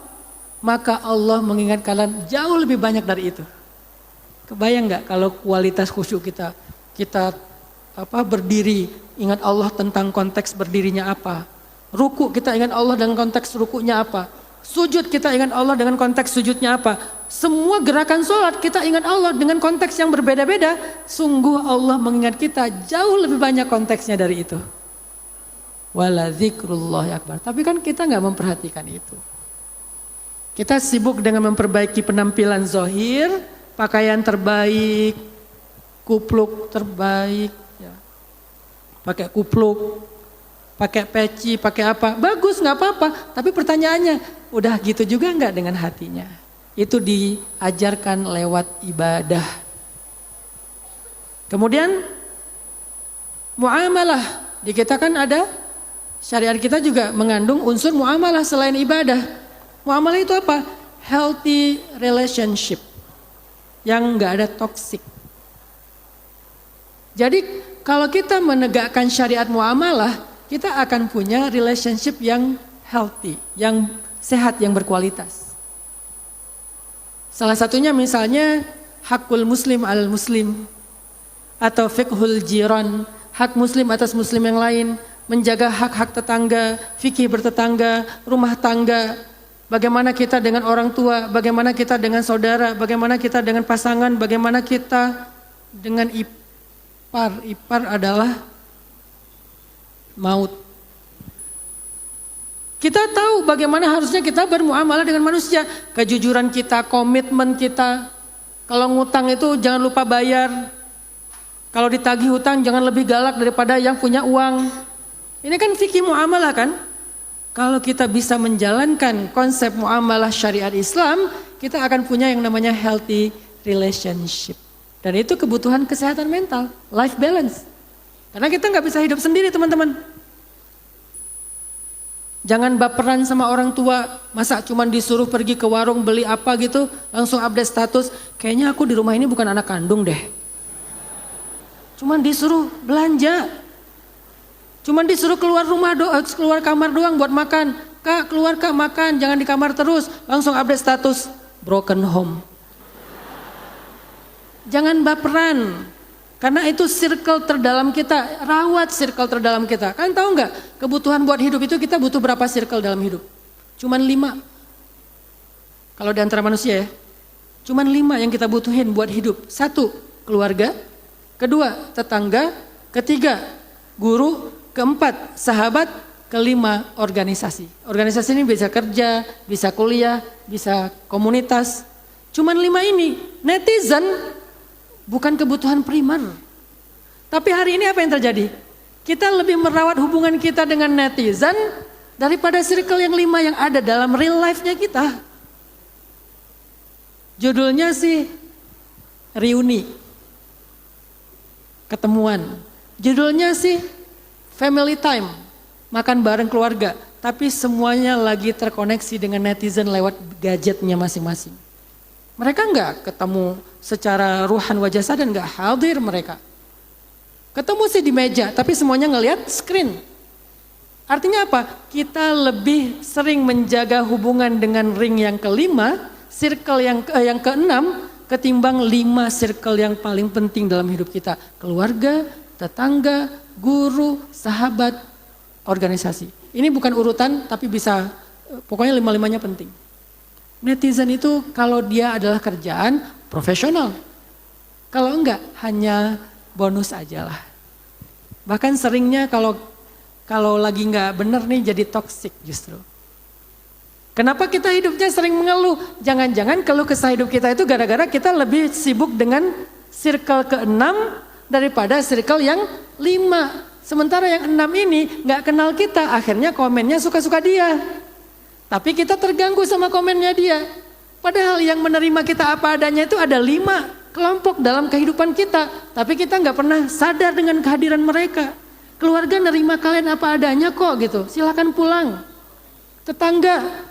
maka Allah mengingat kalian jauh lebih banyak dari itu. Kebayang nggak kalau kualitas khusyuk kita berdiri, ingat Allah tentang konteks berdirinya apa, ruku kita ingat Allah dengan konteks rukunya apa, sujud kita ingat Allah dengan konteks sujudnya apa. Semua gerakan sholat kita ingat Allah dengan konteks yang berbeda-beda. Sungguh Allah mengingat kita jauh lebih banyak konteksnya dari itu. Wala dzikrullahi akbar. Tapi kan kita gak memperhatikan itu. Kita sibuk dengan memperbaiki penampilan zahir, pakaian terbaik, kupluk terbaik, ya. Pakai kupluk, pakai peci, pakai apa, bagus gak apa-apa. Tapi pertanyaannya, udah gitu juga gak dengan hatinya? Itu diajarkan lewat ibadah. Kemudian muamalah. Di kita kan ada, syariat kita juga mengandung unsur muamalah selain ibadah. Muamalah itu apa? Healthy relationship. Yang gak ada toxic. Jadi kalau kita menegakkan syariat muamalah, kita akan punya relationship yang healthy, yang sehat, yang berkualitas. Salah satunya misalnya hakul muslim al muslim atau fiqhul jiran, hak muslim atas muslim yang lain, menjaga hak-hak tetangga, fikih bertetangga, rumah tangga, bagaimana kita dengan orang tua, bagaimana kita dengan saudara, bagaimana kita dengan pasangan, bagaimana kita dengan ipar. Ipar adalah maut. Kita tahu bagaimana harusnya kita bermuamalah dengan manusia, kejujuran kita, komitmen kita. Kalau ngutang itu jangan lupa bayar. Kalau ditagih hutang jangan lebih galak daripada yang punya uang. Ini kan fikih muamalah kan? Kalau kita bisa menjalankan konsep muamalah syariat Islam, kita akan punya yang namanya healthy relationship. Dan itu kebutuhan kesehatan mental, life balance. Karena kita nggak bisa hidup sendiri teman-teman. Jangan baperan sama orang tua, masa cuman disuruh pergi ke warung beli apa gitu, langsung update status, kayaknya aku di rumah ini bukan anak kandung deh. Cuman disuruh belanja. Cuman disuruh keluar rumah keluar kamar doang buat makan. Kak, keluar Kak makan, jangan di kamar terus. Langsung update status broken home. Jangan baperan. Karena itu circle terdalam kita, rawat circle terdalam kita. Kan tahu nggak? Kebutuhan buat hidup itu kita butuh berapa circle dalam hidup? Cuman 5. Kalau di antara manusia ya. Cuman 5 yang kita butuhin buat hidup. 1, keluarga. 2, tetangga. 3, guru. 4, sahabat. 5, organisasi. Organisasi ini bisa kerja, bisa kuliah, bisa komunitas. Cuman 5 ini. Netizen bukan kebutuhan primer. Tapi hari ini apa yang terjadi? Kita lebih merawat hubungan kita dengan netizen daripada circle yang 5 yang ada dalam real life-nya kita. Judulnya sih reuni. Ketemuan. Judulnya sih family time, makan bareng keluarga, tapi semuanya lagi terkoneksi dengan netizen lewat gadgetnya masing-masing. Mereka enggak ketemu secara ruhan wajah dan enggak hadir mereka. Ketemu sih di meja, tapi semuanya ngelihat screen. Artinya apa? Kita lebih sering menjaga hubungan dengan ring yang ke-5, circle yang ke-6, ketimbang 5 circle yang paling penting dalam hidup kita. Keluarga, tetangga, guru, sahabat, organisasi. Ini bukan urutan tapi bisa, pokoknya 5-5-nya penting. Netizen itu kalau dia adalah kerjaan profesional. Kalau enggak hanya bonus aja lah. Bahkan seringnya kalau lagi enggak bener nih jadi toksik justru. Kenapa kita hidupnya sering mengeluh? Jangan-jangan keluh kesah hidup kita itu gara-gara kita lebih sibuk dengan circle ke-6 daripada circle yang 5. Sementara yang 6 ini gak kenal kita, akhirnya komennya suka-suka dia. Tapi kita terganggu sama komennya dia. Padahal yang menerima kita apa adanya itu ada 5 kelompok dalam kehidupan kita. Tapi kita gak pernah sadar dengan kehadiran mereka. Keluarga nerima kalian apa adanya kok gitu, silakan pulang. Tetangga,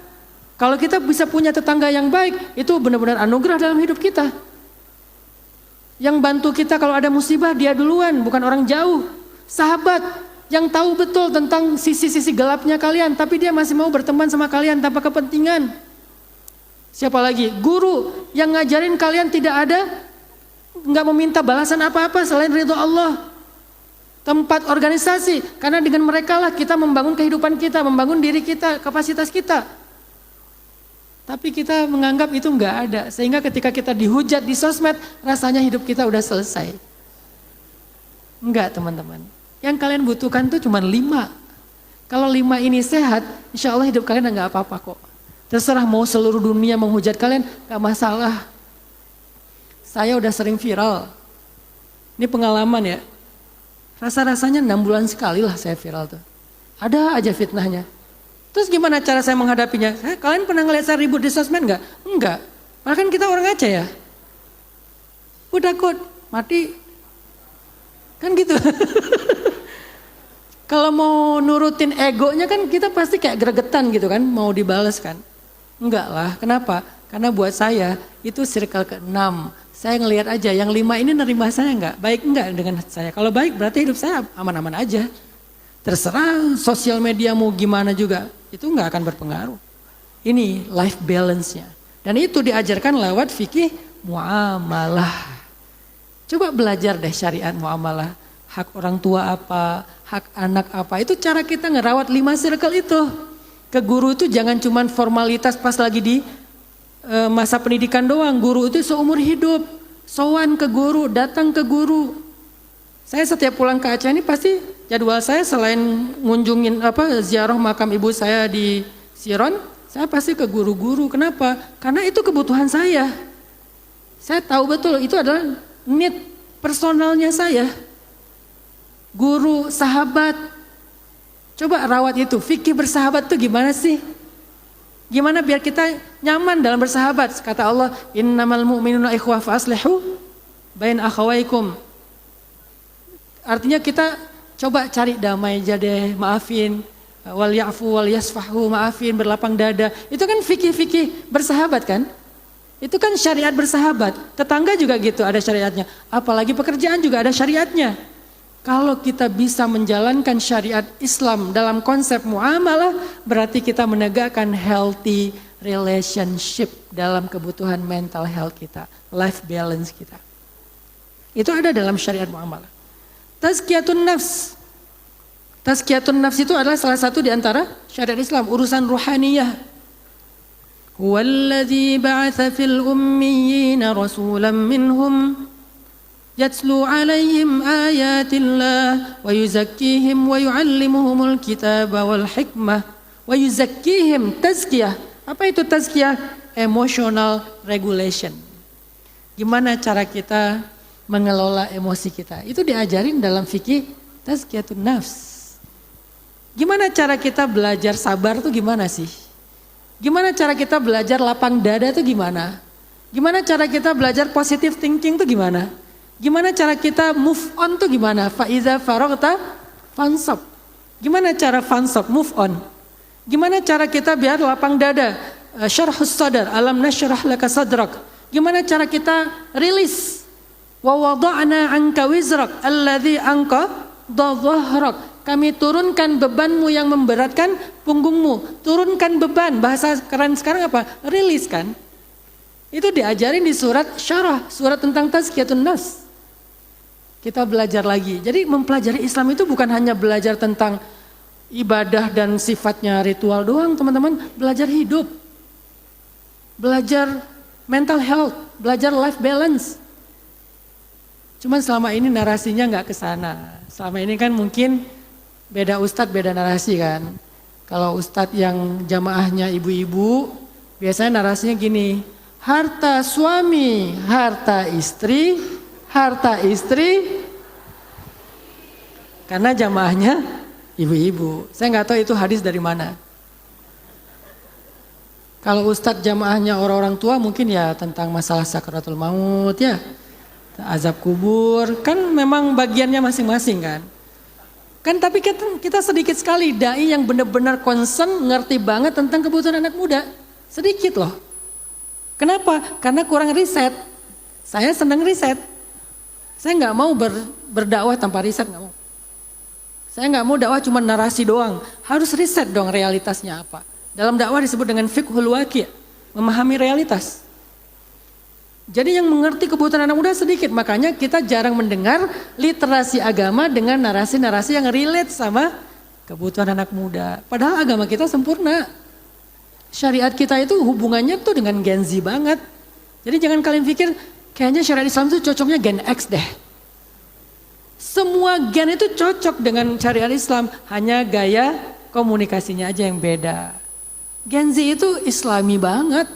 kalau kita bisa punya tetangga yang baik, itu benar-benar anugerah dalam hidup kita. Yang bantu kita kalau ada musibah dia duluan, bukan orang jauh. Sahabat yang tahu betul tentang sisi-sisi gelapnya kalian, tapi dia masih mau berteman sama kalian tanpa kepentingan. Siapa lagi? Guru yang ngajarin kalian tidak ada, nggak meminta balasan apa-apa selain ridho Allah. Tempat organisasi, karena dengan mereka lah kita membangun kehidupan kita, membangun diri kita, kapasitas kita. Tapi kita menganggap itu nggak ada, sehingga ketika kita dihujat di sosmed, rasanya hidup kita udah selesai. Enggak teman-teman, yang kalian butuhkan tuh cuma 5. Kalau 5 ini sehat, insya Allah hidup kalian nggak apa-apa kok. Terserah mau seluruh dunia menghujat kalian, nggak masalah. Saya udah sering viral, ini pengalaman ya. Rasa-rasanya 6 bulan sekali lah saya viral tuh. Ada aja fitnahnya. Terus gimana cara saya menghadapinya? Kalian pernah ngeliat saya ribut di sosmed nggak? Enggak. Malah kan kita orang Aceh ya. Udah kok mati. Kan gitu. Kalau mau nurutin egonya kan kita pasti kayak gregetan gitu kan. Mau dibales kan. Enggak lah. Kenapa? Karena buat saya itu circle ke-6. Saya ngelihat aja yang 5 ini nerima saya enggak? Baik enggak dengan saya? Kalau baik berarti hidup saya aman-aman aja. Terserah sosial media mau gimana juga, itu enggak akan berpengaruh. Ini life balance-nya. Dan itu diajarkan lewat fikih muamalah. Coba belajar deh syariat muamalah. Hak orang tua apa, hak anak apa. Itu cara kita ngerawat 5 circle itu. Ke guru itu jangan cuman formalitas pas lagi di masa pendidikan doang. Guru itu seumur hidup. Sowan ke guru, datang ke guru. Saya setiap pulang ke Aceh ini pasti jadwal saya selain ngunjungin ziarah makam ibu saya di Siron, saya pasti ke guru-guru. Kenapa? Karena itu kebutuhan saya. Saya tahu betul itu adalah need personalnya saya. Guru, sahabat. Coba rawat itu. Fikih bersahabat tuh gimana sih? Gimana biar kita nyaman dalam bersahabat? Kata Allah, innamal mu'minuna ikhwah fa aslihu bain akhawaikum. Artinya kita coba cari damai aja deh, maafin, wal ya'fu wal yasfahu, maafin, berlapang dada. Itu kan fikih-fikih bersahabat kan? Itu kan syariat bersahabat. Tetangga juga gitu ada syariatnya. Apalagi pekerjaan juga ada syariatnya. Kalau kita bisa menjalankan syariat Islam dalam konsep muamalah, berarti kita menegakkan healthy relationship dalam kebutuhan mental health kita, life balance kita. Itu ada dalam syariat muamalah. Tazkiyatun nafs. Tazkiyatun nafs itu adalah salah satu di antara syariat Islam, urusan ruhaniyah. Huwallazi ba'atha fil ummiyina rasulan minhum yatlu 'alaihim ayatillah wa yuzakkihim wa yu'allimuhumul kitaba wal hikmah wa yuzakkihim. Tazkiyah. Apa itu tazkiyah? Emotional regulation. Gimana cara kita mengelola emosi kita? Itu diajarin dalam fikih tazkiyatun nafs. Gimana cara kita belajar sabar tuh gimana sih? Gimana cara kita belajar lapang dada tuh gimana? Gimana cara kita belajar positive thinking tuh gimana? Gimana cara kita move on tuh gimana? Faiza faragta fansab. Gimana cara fansab, move on? Gimana cara kita biar lapang dada? Syarhus sadar, alam nasyrah laka sadrak. Gimana cara kita rilis? Wa wada'na 'anka wizrak alladzi anqa dhahrak. Kami turunkan bebanmu yang memberatkan punggungmu. Turunkan beban, bahasa keren sekarang apa? Rilis kan? Itu diajarin di surat syarah, surat tentang tazkiyatun nafs. Kita belajar lagi. Jadi mempelajari Islam itu bukan hanya belajar tentang ibadah dan sifatnya ritual doang, teman-teman. Belajar hidup. Belajar mental health, belajar life balance. Cuman selama ini narasinya nggak ke sana. Selama ini kan mungkin beda ustadz, beda narasi kan. Kalau ustadz yang jamaahnya ibu-ibu, biasanya narasinya gini. Harta suami, harta istri, karena jamaahnya ibu-ibu. Saya nggak tahu itu hadis dari mana. Kalau ustadz jamaahnya orang-orang tua mungkin ya tentang masalah sakaratul maut ya. Azab kubur, kan memang bagiannya masing-masing kan. Kan tapi kita sedikit sekali dai yang benar-benar concern, ngerti banget tentang kebutuhan anak muda. Sedikit loh. Kenapa? Karena kurang riset. Saya senang riset. Saya nggak mau berdakwah tanpa riset, nggak mau. Saya nggak mau dakwah cuma narasi doang. Harus riset dong realitasnya apa. Dalam dakwah disebut dengan fiqhul waqi', memahami realitas. Jadi yang mengerti kebutuhan anak muda sedikit, makanya kita jarang mendengar literasi agama dengan narasi-narasi yang relate sama kebutuhan anak muda. Padahal agama kita sempurna. Syariat kita itu hubungannya tuh dengan Gen Z banget. Jadi jangan kalian pikir kayaknya syariat Islam itu cocoknya Gen X deh. Semua gen itu cocok dengan syariat Islam, hanya gaya komunikasinya aja yang beda. Gen Z itu Islami banget.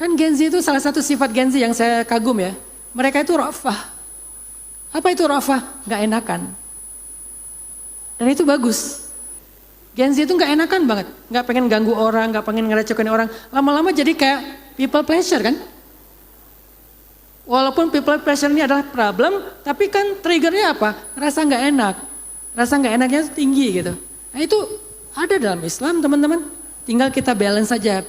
Kan Gen Z itu salah satu sifat Gen Z yang saya kagum ya. Mereka itu rafah. Apa itu rafah? Gak enakan. Dan itu bagus. Gen Z itu gak enakan banget. Gak pengen ganggu orang, gak pengen ngerecokin orang. Lama-lama jadi kayak people pleasure kan. Walaupun people pleasure ini adalah problem, tapi kan triggernya apa? Rasa gak enak. Rasa gak enaknya tinggi gitu. Nah itu ada dalam Islam teman-teman. Tinggal kita balance saja,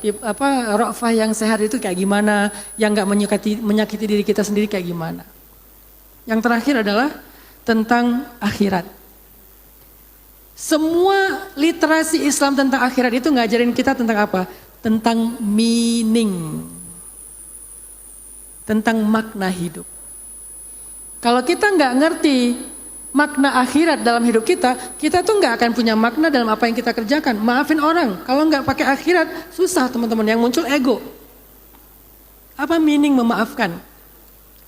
rafah yang sehat itu kayak gimana, yang gak menyakiti diri kita sendiri kayak gimana. Yang terakhir adalah tentang akhirat. Semua literasi Islam tentang akhirat itu ngajarin kita tentang apa? tentang meaning, tentang makna hidup. Kalau kita nggak ngerti makna akhirat dalam hidup kita, kita tuh nggak akan punya makna dalam apa yang kita kerjakan. Maafin orang, kalau nggak pakai akhirat, susah teman-teman, yang muncul ego. Apa meaning memaafkan?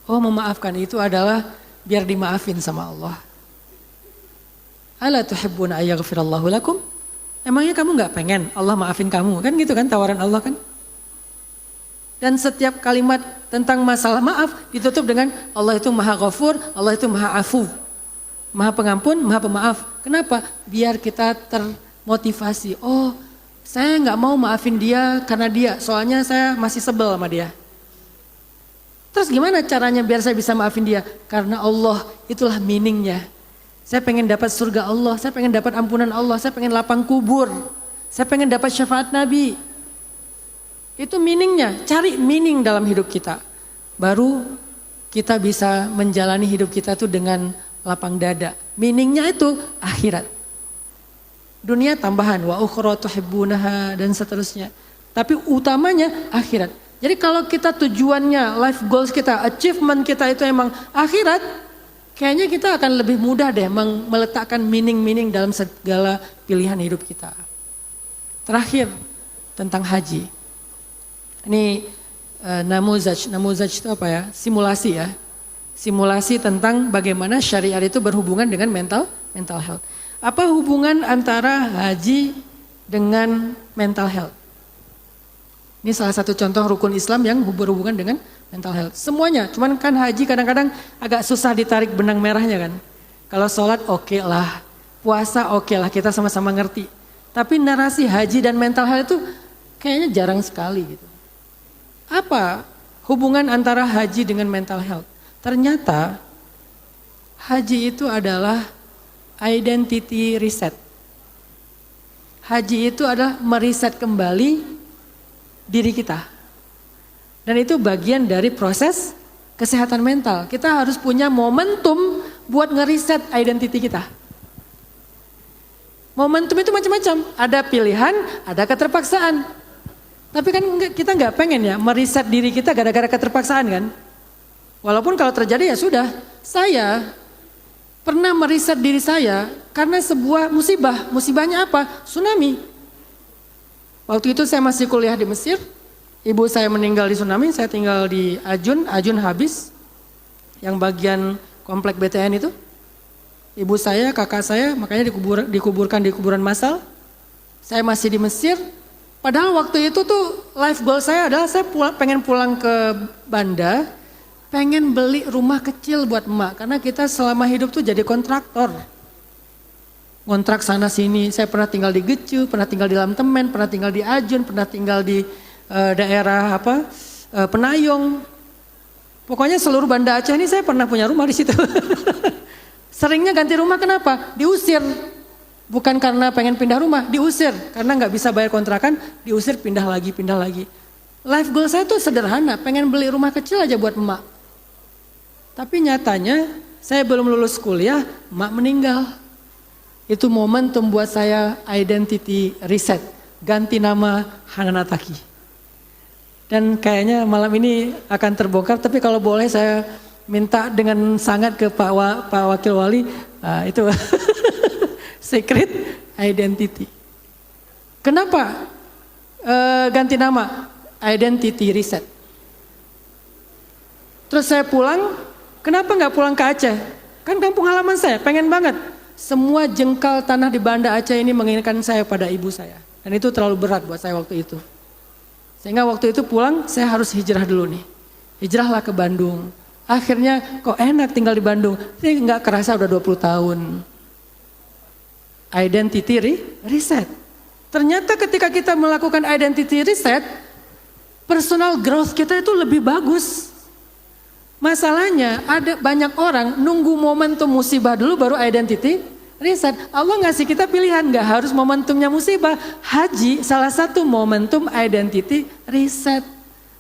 Oh, memaafkan itu adalah biar dimaafin sama Allah. Ala tuhibbuna ayyaghfirallahu lakum? Emangnya kamu nggak pengen Allah maafin kamu? Kan gitu kan tawaran Allah kan? Dan setiap kalimat tentang masalah maaf ditutup dengan Allah itu maha ghafur, Allah itu maha afu. Maha pengampun, maha pemaaf. Kenapa? Biar kita termotivasi. Oh, saya nggak mau maafin dia karena dia, soalnya saya masih sebel sama dia. Terus gimana caranya biar saya bisa maafin dia? Karena Allah, itulah meaningnya. Saya pengen dapat surga Allah, saya pengen dapat ampunan Allah, saya pengen lapang kubur, saya pengen dapat syafaat Nabi. Itu meaningnya, cari meaning dalam hidup kita. Baru kita bisa menjalani hidup kita tuh dengan lapang dada. Meaningnya itu akhirat. Dunia tambahan, wa ukhra tuhibbunaha dan seterusnya. Tapi utamanya akhirat. Jadi kalau kita tujuannya, life goals kita, achievement kita itu emang akhirat, kayaknya kita akan lebih mudah deh meletakkan meaning-meaning dalam segala pilihan hidup kita. Terakhir, tentang haji. Ini namuzaj itu apa ya? Simulasi ya. Simulasi tentang bagaimana syariat itu berhubungan dengan mental health. Apa hubungan antara haji dengan mental health? Ini salah satu contoh rukun Islam yang berhubungan dengan mental health. Semuanya, cuman kan haji kadang-kadang agak susah ditarik benang merahnya kan. Kalau sholat oke lah, puasa oke lah, kita sama-sama ngerti. Tapi narasi haji dan mental health itu kayaknya jarang sekali gitu. Apa hubungan antara haji dengan mental health? Ternyata haji itu adalah identity reset. Haji itu adalah meriset kembali diri kita. Dan itu bagian dari proses kesehatan mental. Kita harus punya momentum buat ngeriset identity kita. Momentum itu macam-macam. Ada pilihan, ada keterpaksaan. Tapi kan kita nggak pengen ya meriset diri kita gara-gara keterpaksaan kan. Walaupun kalau terjadi ya sudah. Saya pernah meriset diri saya karena sebuah musibah. Musibahnya apa? Tsunami. Waktu itu saya masih kuliah di Mesir. Ibu saya meninggal di tsunami, saya tinggal di Ajun habis. Yang bagian komplek BTN itu. Ibu saya, kakak saya makanya dikuburkan di kuburan massal. Saya masih di Mesir. Padahal waktu itu tuh life goal saya adalah saya pengen pulang ke Banda, pengen beli rumah kecil buat emak. Karena kita selama hidup tuh jadi kontraktor. Kontrak sana sini, saya pernah tinggal di Gecu, pernah tinggal di Lamtemen, pernah tinggal di Ajun, pernah tinggal di daerah Penayung. Pokoknya seluruh Banda Aceh ini saya pernah punya rumah di situ. Seringnya ganti rumah kenapa? Diusir. Bukan karena pengen pindah rumah, diusir. Karena nggak bisa bayar kontrakan, diusir pindah lagi. Life goal saya tuh sederhana, pengen beli rumah kecil aja buat emak. Tapi nyatanya saya belum lulus kuliah, emak meninggal. Itu momentum buat saya identity reset, ganti nama Hananataki. Dan kayaknya malam ini akan terbongkar, tapi kalau boleh saya minta dengan sangat ke Pak Wakil Wali, itu secret identity. Kenapa ganti nama? Identity reset. Terus saya pulang, kenapa nggak pulang ke Aceh? Kan kampung halaman saya, pengen banget. Semua jengkal tanah di Banda Aceh ini mengingatkan saya pada ibu saya. Dan itu terlalu berat buat saya waktu itu. Sehingga waktu itu pulang, saya harus hijrah dulu nih. Hijrahlah ke Bandung. Akhirnya kok enak tinggal di Bandung. Ini nggak kerasa udah 20 tahun. Identity reset. Ternyata ketika kita melakukan identity reset, personal growth kita itu lebih bagus. Masalahnya ada banyak orang nunggu momentum musibah dulu baru identity reset. Allah ngasih kita pilihan, gak harus momentumnya musibah. Haji salah satu momentum identity reset.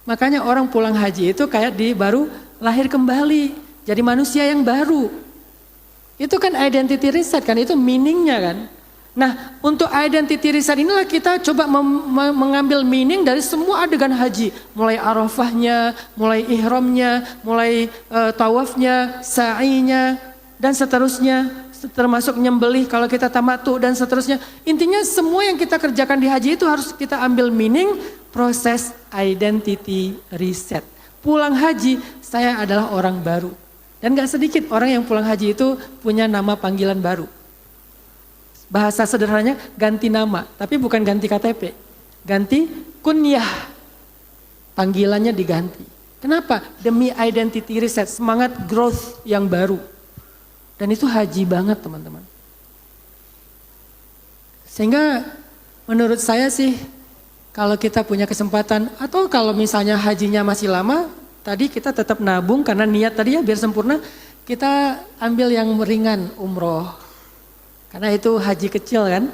Makanya orang pulang haji itu kayak baru lahir kembali, jadi manusia yang baru. Itu kan identity reset kan, itu meaningnya kan. Nah, untuk identity reset inilah kita coba mengambil meaning dari semua adegan haji. Mulai arafahnya, mulai ihramnya, mulai tawafnya, sa'inya, dan seterusnya. Termasuk nyembelih kalau kita tamattu dan seterusnya. Intinya semua yang kita kerjakan di haji itu harus kita ambil meaning proses identity reset. Pulang haji, saya adalah orang baru. Dan gak sedikit orang yang pulang haji itu punya nama panggilan baru. Bahasa sederhananya ganti nama, tapi bukan ganti KTP. Ganti kunyah. Panggilannya diganti. Kenapa? Demi identity reset, semangat growth yang baru. Dan itu haji banget teman-teman. Sehingga menurut saya sih, kalau kita punya kesempatan, atau kalau misalnya hajinya masih lama, tadi kita tetap nabung karena niat tadi ya biar sempurna, kita ambil yang ringan, umroh. Karena itu haji kecil kan,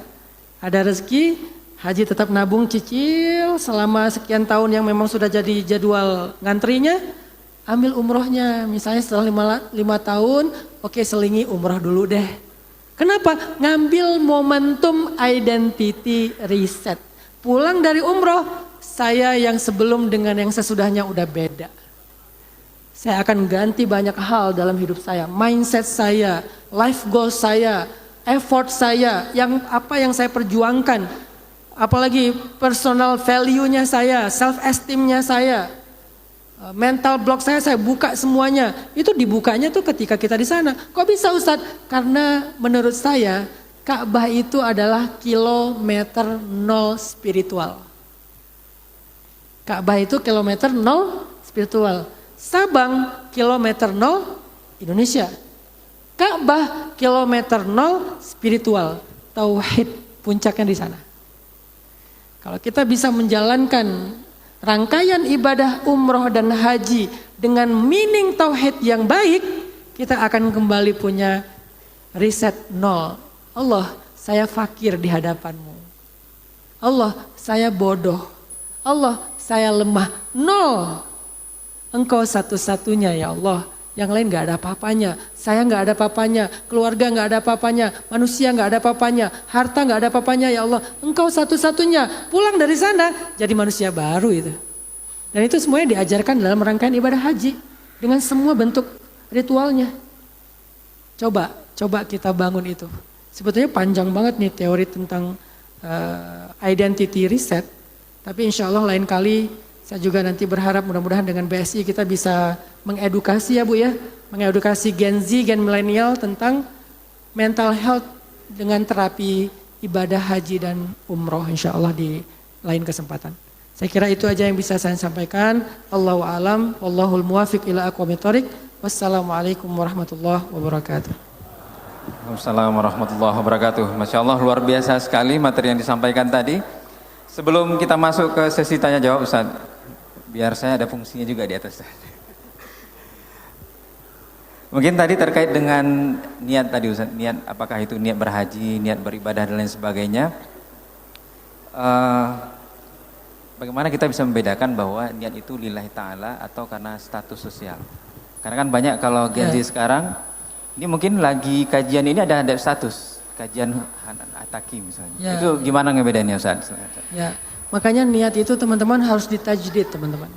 ada rezeki, haji tetap nabung cicil selama sekian tahun yang memang sudah jadi jadwal ngantrinya, ambil umrohnya. Misalnya setelah 5 tahun, oke selingi umroh dulu deh. Kenapa? Ngambil momentum identity reset. Pulang dari umroh, saya yang sebelum dengan yang sesudahnya udah beda. Saya akan ganti banyak hal dalam hidup saya, mindset saya, life goal saya, effort saya, apa yang saya perjuangkan, apalagi personal value-nya saya, self esteem-nya saya, mental block saya buka semuanya. Itu dibukanya tuh ketika kita di sana. Kok bisa Ustadz? Karena menurut saya Ka'bah itu adalah kilometer nol spiritual. Ka'bah itu kilometer nol spiritual. Sabang kilometer nol Indonesia. Ka'bah kilometer nol spiritual, tauhid puncaknya di sana. Kalau kita bisa menjalankan rangkaian ibadah umroh dan haji dengan meaning tauhid yang baik, kita akan kembali punya riset nol. Allah, saya fakir di hadapanmu. Allah, saya bodoh. Allah, saya lemah. Nol. Engkau satu-satunya ya Allah. Yang lain gak ada apa-apanya, saya gak ada apa-apanya, keluarga gak ada apa-apanya, manusia gak ada apa-apanya, harta gak ada apa-apanya ya Allah. Engkau satu-satunya, pulang dari sana jadi manusia baru itu. Dan itu semuanya diajarkan dalam rangkaian ibadah haji dengan semua bentuk ritualnya. Coba kita bangun itu. Sebetulnya panjang banget nih teori tentang identity reset, tapi insya Allah lain kali saya juga nanti berharap mudah-mudahan dengan BSI kita bisa mengedukasi ya Bu ya, mengedukasi Gen Z, Gen milenial tentang mental health dengan terapi ibadah haji dan umroh insya Allah di lain kesempatan. Saya kira itu aja yang bisa saya sampaikan. Allahu a'lam, wallahul muwafiq ila aqwamit thoriq. Wassalamualaikum warahmatullahi wabarakatuh. Waalaikumsalam warahmatullahi wabarakatuh. Masya Allah luar biasa sekali materi yang disampaikan tadi. Sebelum kita masuk ke sesi tanya jawab Ustaz, biar saya ada fungsinya juga di atas. Mungkin tadi terkait dengan niat tadi Ustaz, niat apakah itu niat berhaji, niat beribadah dan lain sebagainya. Bagaimana kita bisa membedakan bahwa niat itu lillahi ta'ala atau karena status sosial. Karena kan banyak kalau Gen Z sekarang, ini mungkin lagi kajian ini ada status, kajian Ataki misalnya. Ya. Itu gimana ngebedainnya Ustaz? Ya, makanya niat itu teman-teman harus ditajdid teman-teman.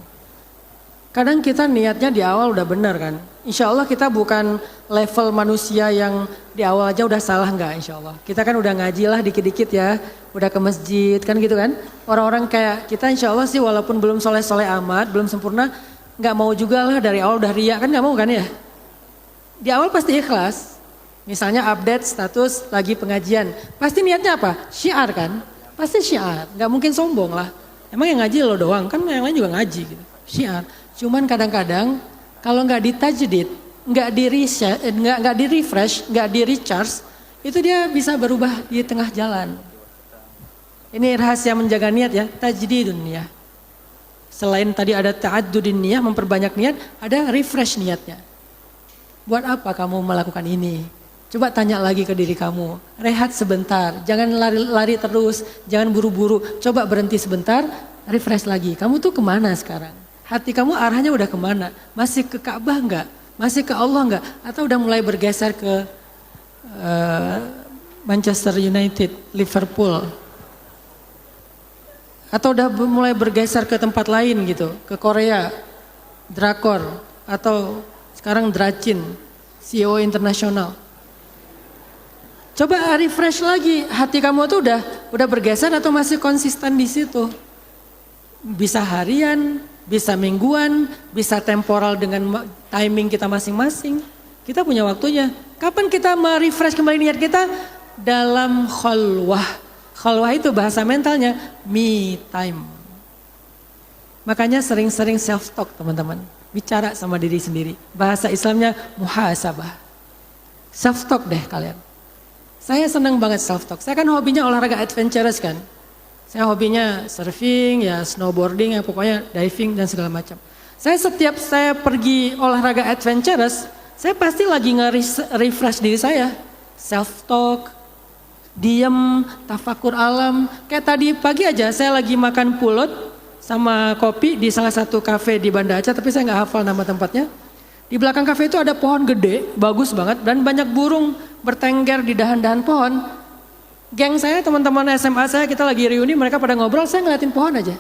Kadang kita niatnya di awal udah benar kan. Insya Allah kita bukan level manusia yang di awal aja udah salah enggak insya Allah. Kita kan udah ngaji lah dikit-dikit ya. Udah ke masjid kan gitu kan. Orang-orang kayak kita insya Allah sih walaupun belum soleh-soleh amat, belum sempurna. Nggak mau juga lah dari awal udah riya kan nggak mau kan ya. Di awal pasti ikhlas. Misalnya update status lagi pengajian. Pasti niatnya apa? Syiar kan. Pasti syiar. Nggak mungkin sombong lah. Emang yang ngaji lo doang kan yang lain juga ngaji gitu. Syiar. Cuman kadang-kadang kalau nggak ditajdid, nggak di refresh, nggak di recharge, itu dia bisa berubah di tengah jalan. Ini rahasia menjaga niat ya, tajdidun niyah. Selain tadi ada ta'addudin niyah, memperbanyak niat, ada refresh niatnya. Buat apa kamu melakukan ini? Coba tanya lagi ke diri kamu, rehat sebentar, jangan lari terus, jangan buru-buru, coba berhenti sebentar, refresh lagi. Kamu tuh kemana sekarang? Hati kamu arahnya udah kemana? Masih ke Ka'bah enggak? Masih ke Allah enggak? Atau udah mulai bergeser ke Manchester United, Liverpool. Atau udah mulai bergeser ke tempat lain gitu, ke Korea, drakor, atau sekarang Dracin, CEO internasional. Coba refresh lagi, hati kamu tuh udah bergeser atau masih konsisten di situ? Bisa harian, bisa mingguan, bisa temporal dengan timing kita masing-masing. Kita punya waktunya. Kapan kita merefresh kembali niat kita? Dalam khalwah. Khalwah itu bahasa mentalnya me time. Makanya sering-sering self talk teman-teman. Bicara sama diri sendiri. Bahasa Islamnya muhasabah. Self talk deh kalian. Saya senang banget self talk. Saya kan hobinya olahraga adventurous kan. Saya hobinya surfing, ya snowboarding, ya pokoknya diving dan segala macam. Setiap saya pergi olahraga adventurous, saya pasti lagi nge-refresh diri saya. Self talk, diem, tafakur alam. Kayak tadi pagi aja saya lagi makan pulut sama kopi di salah satu kafe di Banda Aceh, tapi saya nggak hafal nama tempatnya. Di belakang kafe itu ada pohon gede, bagus banget, dan banyak burung bertengger di dahan-dahan pohon. Geng saya, teman-teman SMA saya, kita lagi reuni, mereka pada ngobrol, saya ngeliatin pohon aja.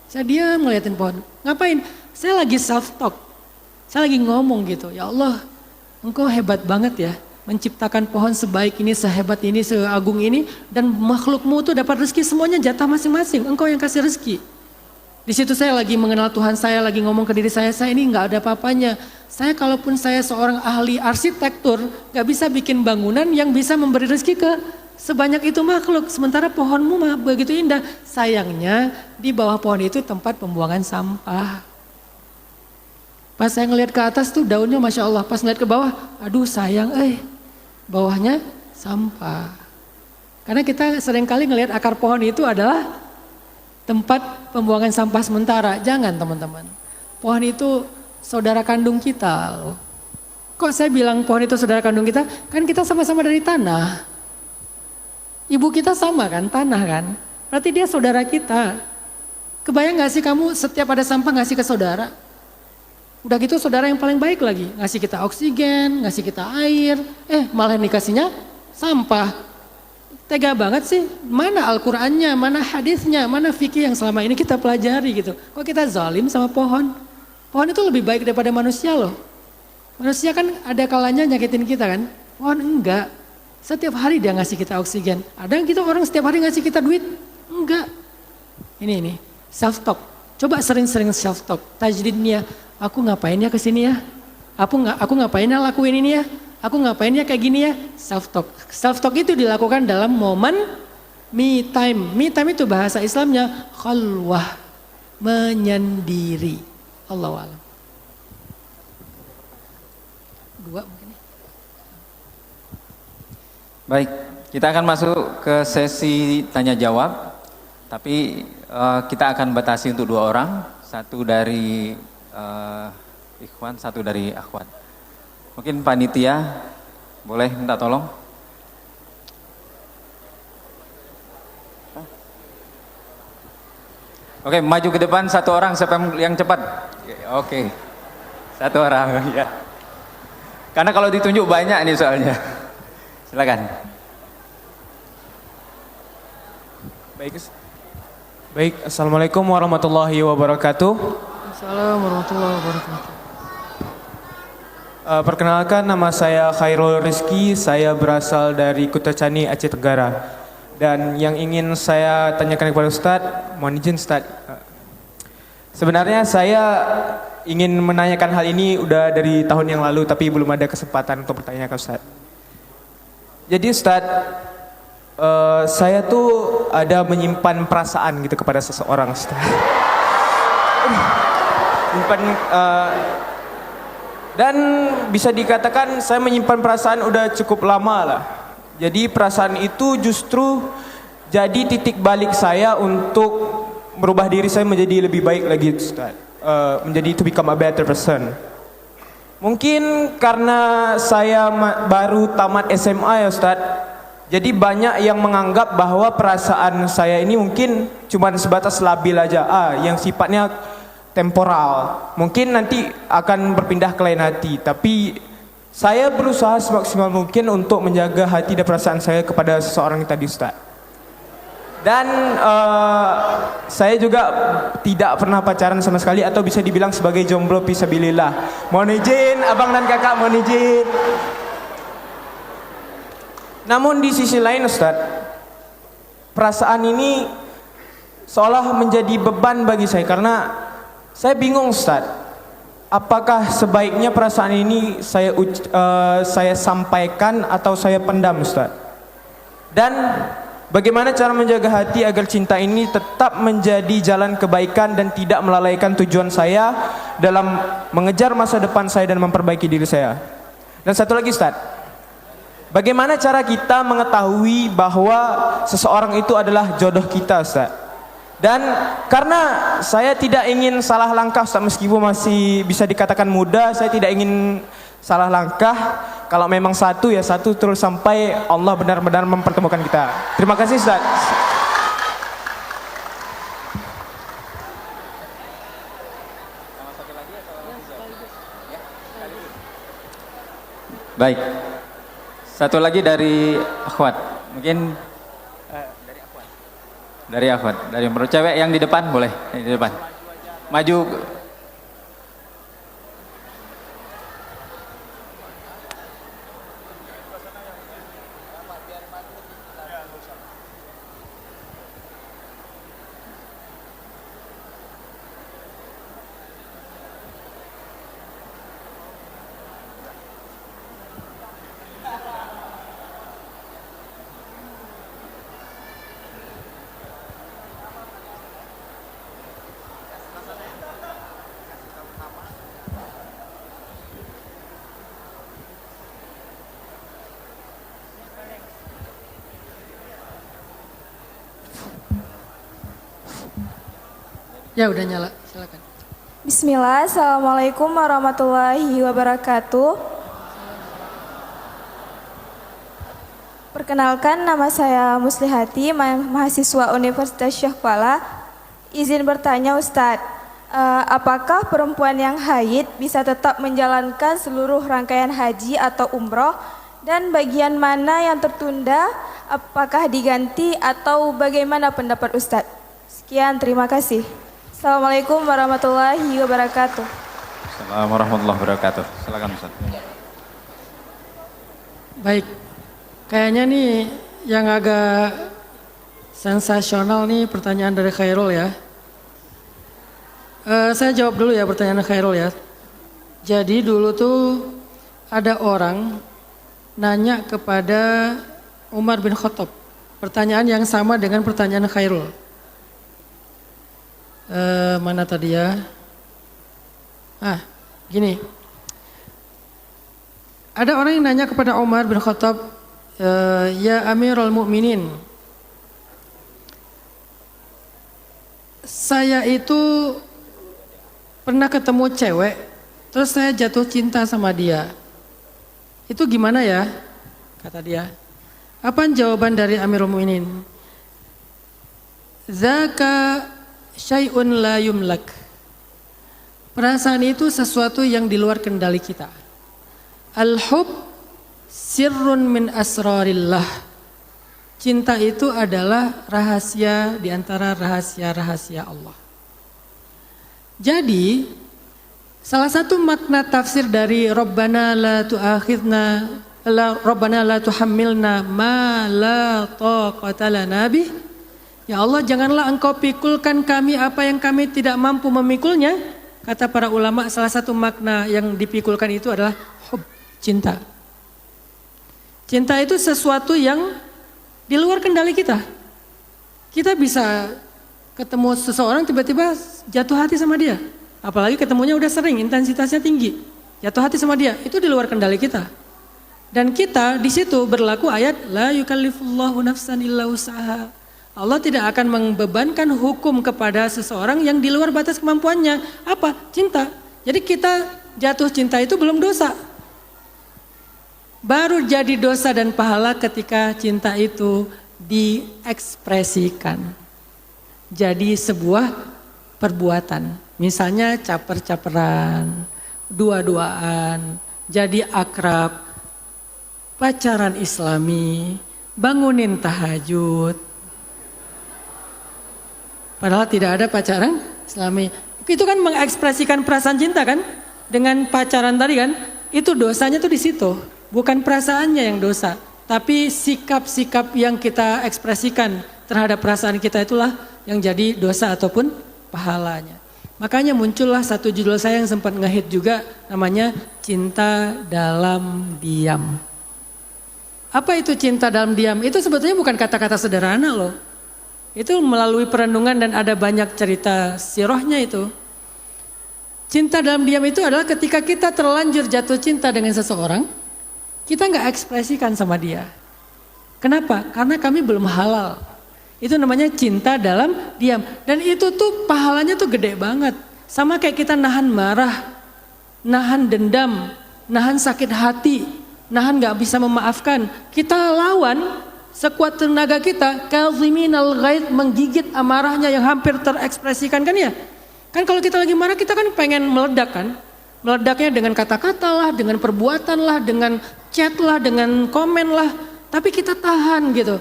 Saya diam ngeliatin pohon. Ngapain? Saya lagi self talk. Saya lagi ngomong gitu, ya Allah, Engkau hebat banget ya. Menciptakan pohon sebaik ini, sehebat ini, seagung ini, dan makhlukmu tuh dapat rezeki semuanya jatah masing-masing. Engkau yang kasih rezeki. Di situ saya lagi mengenal Tuhan saya, lagi ngomong ke diri saya ini nggak ada apa-apanya. Saya kalaupun saya seorang ahli arsitektur, nggak bisa bikin bangunan yang bisa memberi rezeki ke sebanyak itu makhluk. Sementara pohonmu mah begitu indah. Sayangnya di bawah pohon itu tempat pembuangan sampah. Pas saya ngelihat ke atas tuh daunnya Masya Allah. Pas ngeliat ke bawah, aduh sayang bawahnya sampah. Karena kita seringkali ngelihat akar pohon itu adalah tempat pembuangan sampah sementara. Jangan teman-teman. Pohon itu saudara kandung kita loh. Kok saya bilang pohon itu saudara kandung kita? Kan kita sama-sama dari tanah. Ibu kita sama kan, tanah kan. Berarti dia saudara kita. Kebayang gak sih kamu setiap ada sampah ngasih ke saudara? Udah gitu saudara yang paling baik lagi. Ngasih kita oksigen, ngasih kita air. Malah dikasihnya sampah. Tega banget sih, mana Al-Qur'annya, mana hadisnya, mana fikih yang selama ini kita pelajari gitu. Kok kita zalim sama pohon? Pohon itu lebih baik daripada manusia loh. Manusia kan ada kalanya nyakitin kita kan, pohon enggak. Setiap hari dia ngasih kita oksigen. Ada yang kita orang setiap hari ngasih kita duit? Enggak. Ini self talk. Coba sering-sering self talk. Tajdidnya, aku ngapain ya kesini ya? Aku ngapain ya lakuin ini ya? Aku ngapain ya kayak gini ya? Self talk. Self talk itu dilakukan dalam momen me time. Me time itu bahasa Islamnya khalwah, menyendiri. Allahu a'lam. Dua mungkin. Baik, kita akan masuk ke sesi tanya jawab. Tapi kita akan batasi untuk 2 orang. Satu dari ikhwan, satu dari akhwat. Mungkin panitia boleh minta tolong. Oke, maju ke depan 1 orang siapa yang cepat. Oke. 1 orang ya. Karena kalau ditunjuk banyak nih soalnya. Silakan. Baik, Assalamualaikum warahmatullahi wabarakatuh. Assalamualaikum warahmatullahi wabarakatuh. Perkenalkan, nama saya Khairul Rizki, saya berasal dari Kutacani, Aceh Tenggara. Dan yang ingin saya tanyakan kepada Ustadz, mohon izin Ustadz. Sebenarnya saya ingin menanyakan hal ini udah dari tahun yang lalu, tapi belum ada kesempatan untuk bertanya ke Ustadz. Jadi Ustadz, saya tuh ada menyimpan perasaan gitu kepada seseorang Ustadz. Dan bisa dikatakan saya menyimpan perasaan udah cukup lama lah. Jadi perasaan itu justru jadi titik balik saya untuk merubah diri saya menjadi lebih baik lagi Ustaz. Menjadi to become a better person. Mungkin karena saya baru tamat SMA ya Ustaz. Jadi banyak yang menganggap bahwa perasaan saya ini mungkin cuma sebatas labil aja. Yang sifatnya temporal, mungkin nanti akan berpindah ke lain hati, tapi Saya berusaha semaksimal mungkin untuk menjaga hati dan perasaan saya kepada seseorang yang tadi Ustaz. Dan saya juga tidak pernah pacaran sama sekali atau bisa dibilang sebagai jomblo fisabilillah. Mohon izin abang dan kakak, mohon izin. Namun di sisi lain Ustaz, perasaan ini seolah menjadi beban bagi saya karena saya bingung Ustaz. Apakah sebaiknya perasaan ini saya sampaikan atau saya pendam Ustaz? Dan bagaimana cara menjaga hati agar cinta ini tetap menjadi jalan kebaikan dan tidak melalaikan tujuan saya dalam mengejar masa depan saya dan memperbaiki diri saya. Dan satu lagi Ustaz, bagaimana cara kita mengetahui bahwa seseorang itu adalah jodoh kita Ustaz? Dan karena saya tidak ingin salah langkah Ustaz, meskipun masih bisa dikatakan muda, saya tidak ingin salah langkah. Kalau memang satu ya satu terus sampai Allah benar-benar mempertemukan kita. Terima kasih Ustaz. Baik. Satu lagi dari akhwat. Mungkin dari akhwat. Dari menurut cewek yang di depan boleh, di depan. Maju. Ya udah nyala, silakan. Bismillah, Assalamualaikum warahmatullahi wabarakatuh. Perkenalkan, nama saya Muslihati, mahasiswa Universitas Syekh Kuala. Izin bertanya Ustadz, apakah perempuan yang haid bisa tetap menjalankan seluruh rangkaian haji atau umroh? Dan bagian mana yang tertunda, apakah diganti atau bagaimana pendapat Ustadz? Sekian, terima kasih. Assalamualaikum warahmatullahi wabarakatuh. Assalamualaikum warahmatullahi wabarakatuh. Silakan Ustaz. Baik, kayaknya nih yang agak sensasional nih pertanyaan dari Khairul ya. Saya jawab dulu ya pertanyaan Khairul ya. Jadi dulu tuh ada orang nanya kepada Umar bin Khattab pertanyaan yang sama dengan pertanyaan Khairul. Mana tadi ya? Gini. Ada orang yang nanya kepada Umar bin Khattab, ya Amirul Mukminin, saya itu pernah ketemu cewek, terus saya jatuh cinta sama dia. Itu gimana ya? Kata dia. Apa jawaban dari Amirul Mukminin? Zaka syai'un la yumlak. Perasaan itu sesuatu yang di luar kendali kita. Al-hub sirrun min asrarillah. Cinta itu adalah rahasia di antara rahasia-rahasia Allah. Jadi, salah satu makna tafsir dari Rabbana la tu'akhidna, Rabbana la tuhammilna ma la taqata lana bih. Ya Allah, janganlah engkau pikulkan kami apa yang kami tidak mampu memikulnya. Kata para ulama, salah satu makna yang dipikulkan itu adalah hub, cinta. Cinta itu sesuatu yang di luar kendali kita. Kita bisa ketemu seseorang tiba-tiba jatuh hati sama dia. Apalagi ketemunya udah sering, intensitasnya tinggi. Jatuh hati sama dia, itu di luar kendali kita. Dan kita di situ berlaku ayat la yukallifullahu nafsan illa wus'aha. Allah tidak akan membebankan hukum kepada seseorang yang di luar batas kemampuannya. Apa? Cinta. Jadi kita jatuh cinta itu belum dosa. Baru jadi dosa dan pahala ketika cinta itu diekspresikan. Jadi sebuah perbuatan. Misalnya caper-caperan, dua-duaan, jadi akrab, pacaran Islami, bangunin tahajud. Padahal tidak ada pacaran Islami. Itu kan mengekspresikan perasaan cinta kan? Dengan pacaran tadi kan? Itu dosanya tuh di situ. Bukan perasaannya yang dosa. Tapi sikap-sikap yang kita ekspresikan terhadap perasaan kita itulah yang jadi dosa ataupun pahalanya. Makanya muncullah satu judul saya yang sempat ngehit juga, namanya Cinta Dalam Diam. Apa itu cinta dalam diam? Itu sebetulnya bukan kata-kata sederhana loh. Itu melalui perenungan dan ada banyak cerita sirahnya itu. Cinta dalam diam itu adalah ketika kita terlanjur jatuh cinta dengan seseorang, kita nggak ekspresikan sama dia. Kenapa? Karena kami belum halal. Itu namanya cinta dalam diam. Dan itu tuh pahalanya tuh gede banget. Sama kayak kita nahan marah, nahan dendam, nahan sakit hati, nahan gak bisa memaafkan. Kita lawan sekuat tenaga kita, kaziminal ghaidh, menggigit amarahnya yang hampir terekspresikan kan ya. Kan kalau kita lagi marah kita kan pengen meledak kan. Meledaknya dengan kata-kata lah, dengan perbuatan lah, dengan chat lah, dengan komen lah. Tapi kita tahan gitu.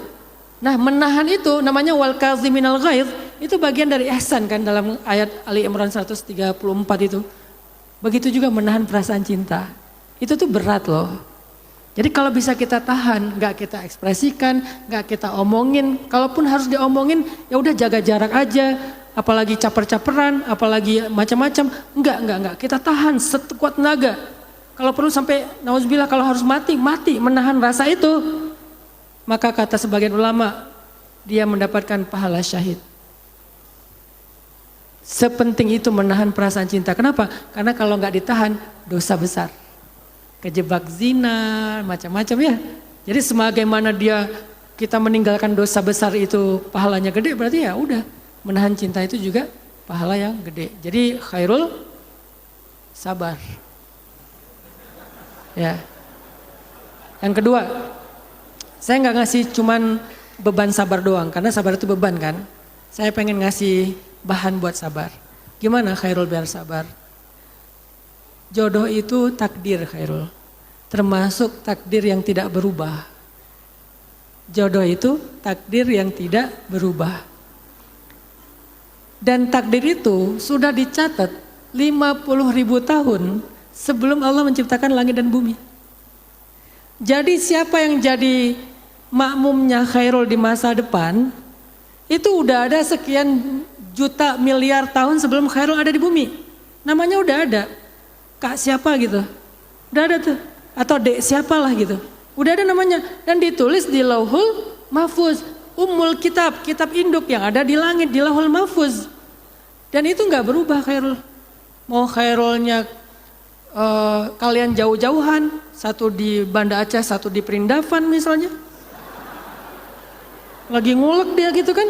Nah menahan itu namanya wal kaziminal ghaidh, itu bagian dari ihsan kan dalam ayat Ali Imran 134 itu. Begitu juga menahan perasaan cinta. Itu tuh berat loh. Jadi kalau bisa kita tahan, gak kita ekspresikan, gak kita omongin. Kalaupun harus diomongin, ya udah jaga jarak aja. Apalagi caper-caperan, apalagi macam-macam. Enggak. Kita tahan sekuat tenaga. Kalau perlu sampai nauzubillah kalau harus mati, menahan rasa itu. Maka kata sebagian ulama, dia mendapatkan pahala syahid. Sepenting itu menahan perasaan cinta. Kenapa? Karena kalau nggak ditahan, dosa besar. Kejebak zina, macam-macam ya. Jadi sebagaimana kita meninggalkan dosa besar itu pahalanya gede, berarti ya udah menahan cinta itu juga pahala yang gede. Jadi khairul sabar. Ya. Yang kedua, saya nggak ngasih cuman beban sabar doang, karena sabar itu beban kan. Saya pengen ngasih bahan buat sabar. Gimana Khairul biar sabar? Jodoh itu takdir Khairul, termasuk takdir yang tidak berubah. Jodoh itu takdir yang tidak berubah. Dan takdir itu sudah dicatat 50.000 tahun sebelum Allah menciptakan langit dan bumi. Jadi siapa yang jadi makmumnya Khairul di masa depan, itu udah ada sekian juta miliar tahun sebelum Khairul ada di bumi. Namanya udah ada. Kak siapa gitu. Udah ada tuh. Atau dek siapalah gitu. Udah ada namanya. Dan ditulis di Lauhul Mahfuz. Ummul kitab, kitab induk yang ada di langit, di Lauhul Mahfuz. Dan itu gak berubah Khairul. Mau Khairulnya kalian jauh-jauhan. Satu di Banda Aceh, satu di Perindavan misalnya. Lagi ngulek dia gitu kan.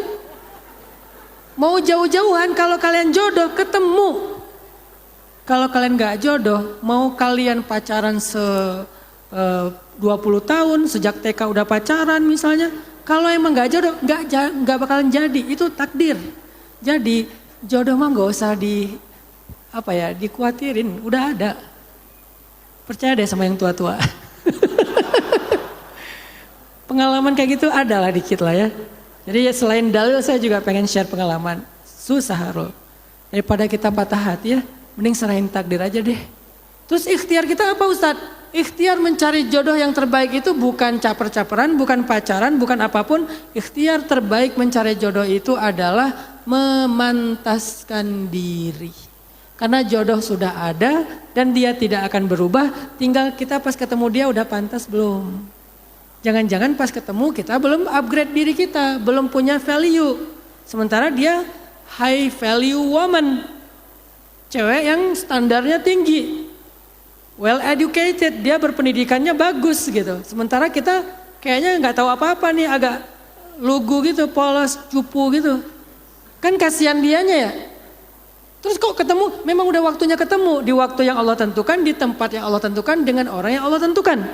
Mau jauh-jauhan, kalau kalian jodoh ketemu. Kalau kalian gak jodoh, mau kalian pacaran 20 tahun, sejak TK udah pacaran misalnya. Kalau emang gak jodoh, gak bakalan jadi, itu takdir. Jadi jodoh mah gak usah dikuatirin, udah ada. Percaya deh sama yang tua-tua. Pengalaman kayak gitu adalah dikit lah ya. Jadi selain dalil saya juga pengen share pengalaman. Susah Harul. Daripada kita patah hati ya, mending serahin takdir aja deh. Terus ikhtiar kita apa Ustadz? Ikhtiar mencari jodoh yang terbaik itu bukan caper-caperan, bukan pacaran, bukan apapun. Ikhtiar terbaik mencari jodoh itu adalah memantaskan diri. Karena jodoh sudah ada dan dia tidak akan berubah. Tinggal kita pas ketemu dia udah pantas belum. Jangan-jangan pas ketemu kita belum upgrade diri kita, belum punya value. Sementara dia high value woman. Cewek yang standarnya tinggi. Well educated, dia berpendidikannya bagus gitu. Sementara kita kayaknya nggak tahu apa-apa nih, agak lugu gitu, polos, cupu gitu. Kan kasihan dianya ya. Terus kok ketemu, memang udah waktunya ketemu. Di waktu yang Allah tentukan, di tempat yang Allah tentukan, dengan orang yang Allah tentukan.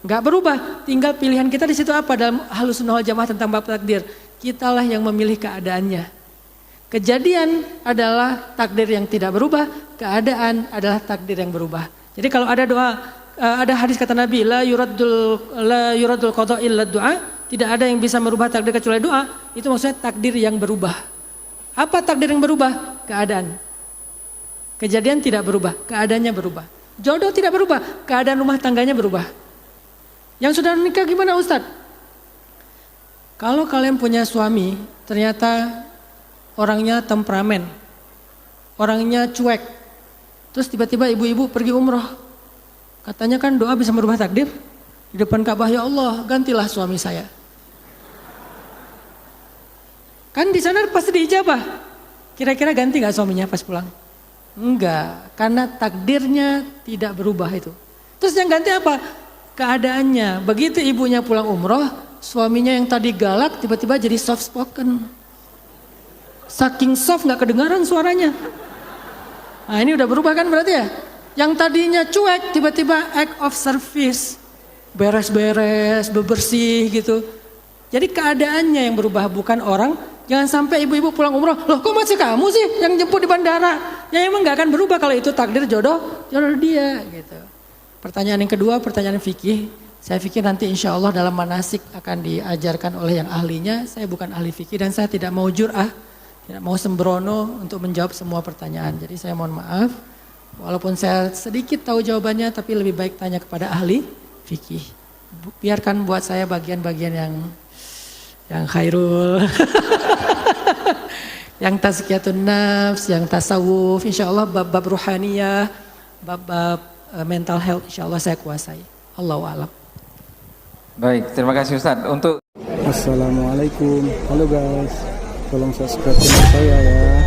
Gak berubah, tinggal pilihan kita di situ apa dalam Ahlus Sunnah wal Jamaah tentang bab takdir. Kitalah yang memilih keadaannya. Kejadian adalah takdir yang tidak berubah, keadaan adalah takdir yang berubah. Jadi kalau ada doa ada hadis kata Nabi, la yuradul qada illa du'a, tidak ada yang bisa merubah takdir kecuali doa. Itu maksudnya takdir yang berubah. Apa takdir yang berubah? Keadaan. Kejadian tidak berubah, keadaannya berubah. Jodoh tidak berubah, keadaan rumah tangganya berubah. Yang sudah menikah gimana Ustadz? Kalau kalian punya suami, ternyata orangnya temperamen, orangnya cuek, terus tiba-tiba ibu-ibu pergi umroh. Katanya kan doa bisa merubah takdir. Di depan Ka'bah, ya Allah, gantilah suami saya. Kan di sana pasti diijabah. Kira-kira ganti gak suaminya pas pulang? Enggak, karena takdirnya tidak berubah itu. Terus yang ganti apa? Keadaannya. Begitu ibunya pulang umroh, suaminya yang tadi galak tiba-tiba jadi soft spoken. Saking soft gak kedengaran suaranya. Nah ini udah berubah kan berarti ya? Yang tadinya cuek tiba-tiba act of service. Beres-beres, bebersih gitu. Jadi keadaannya yang berubah, bukan orang. Jangan sampai ibu-ibu pulang umroh, loh kok masih kamu sih yang jemput di bandara? Ya emang gak akan berubah kalau itu takdir jodoh dia gitu. Pertanyaan yang kedua, pertanyaan fikih. Saya pikir nanti insya Allah dalam manasik akan diajarkan oleh yang ahlinya. Saya bukan ahli fikih dan saya tidak mau jur'ah, tidak mau sembrono untuk menjawab semua pertanyaan. Jadi saya mohon maaf, walaupun saya sedikit tahu jawabannya, tapi lebih baik tanya kepada ahli fikih. Biarkan buat saya bagian-bagian yang khairul, yang tazkiyatun nafs, yang tasawuf, insya Allah bab-bab ruhaniyah, bab-bab mental health, insya Allah saya kuasai. Allahu a'lam. Baik, terima kasih Ustadz. Untuk Assalamualaikum. Halo guys. Tolong subscribe channel saya ya.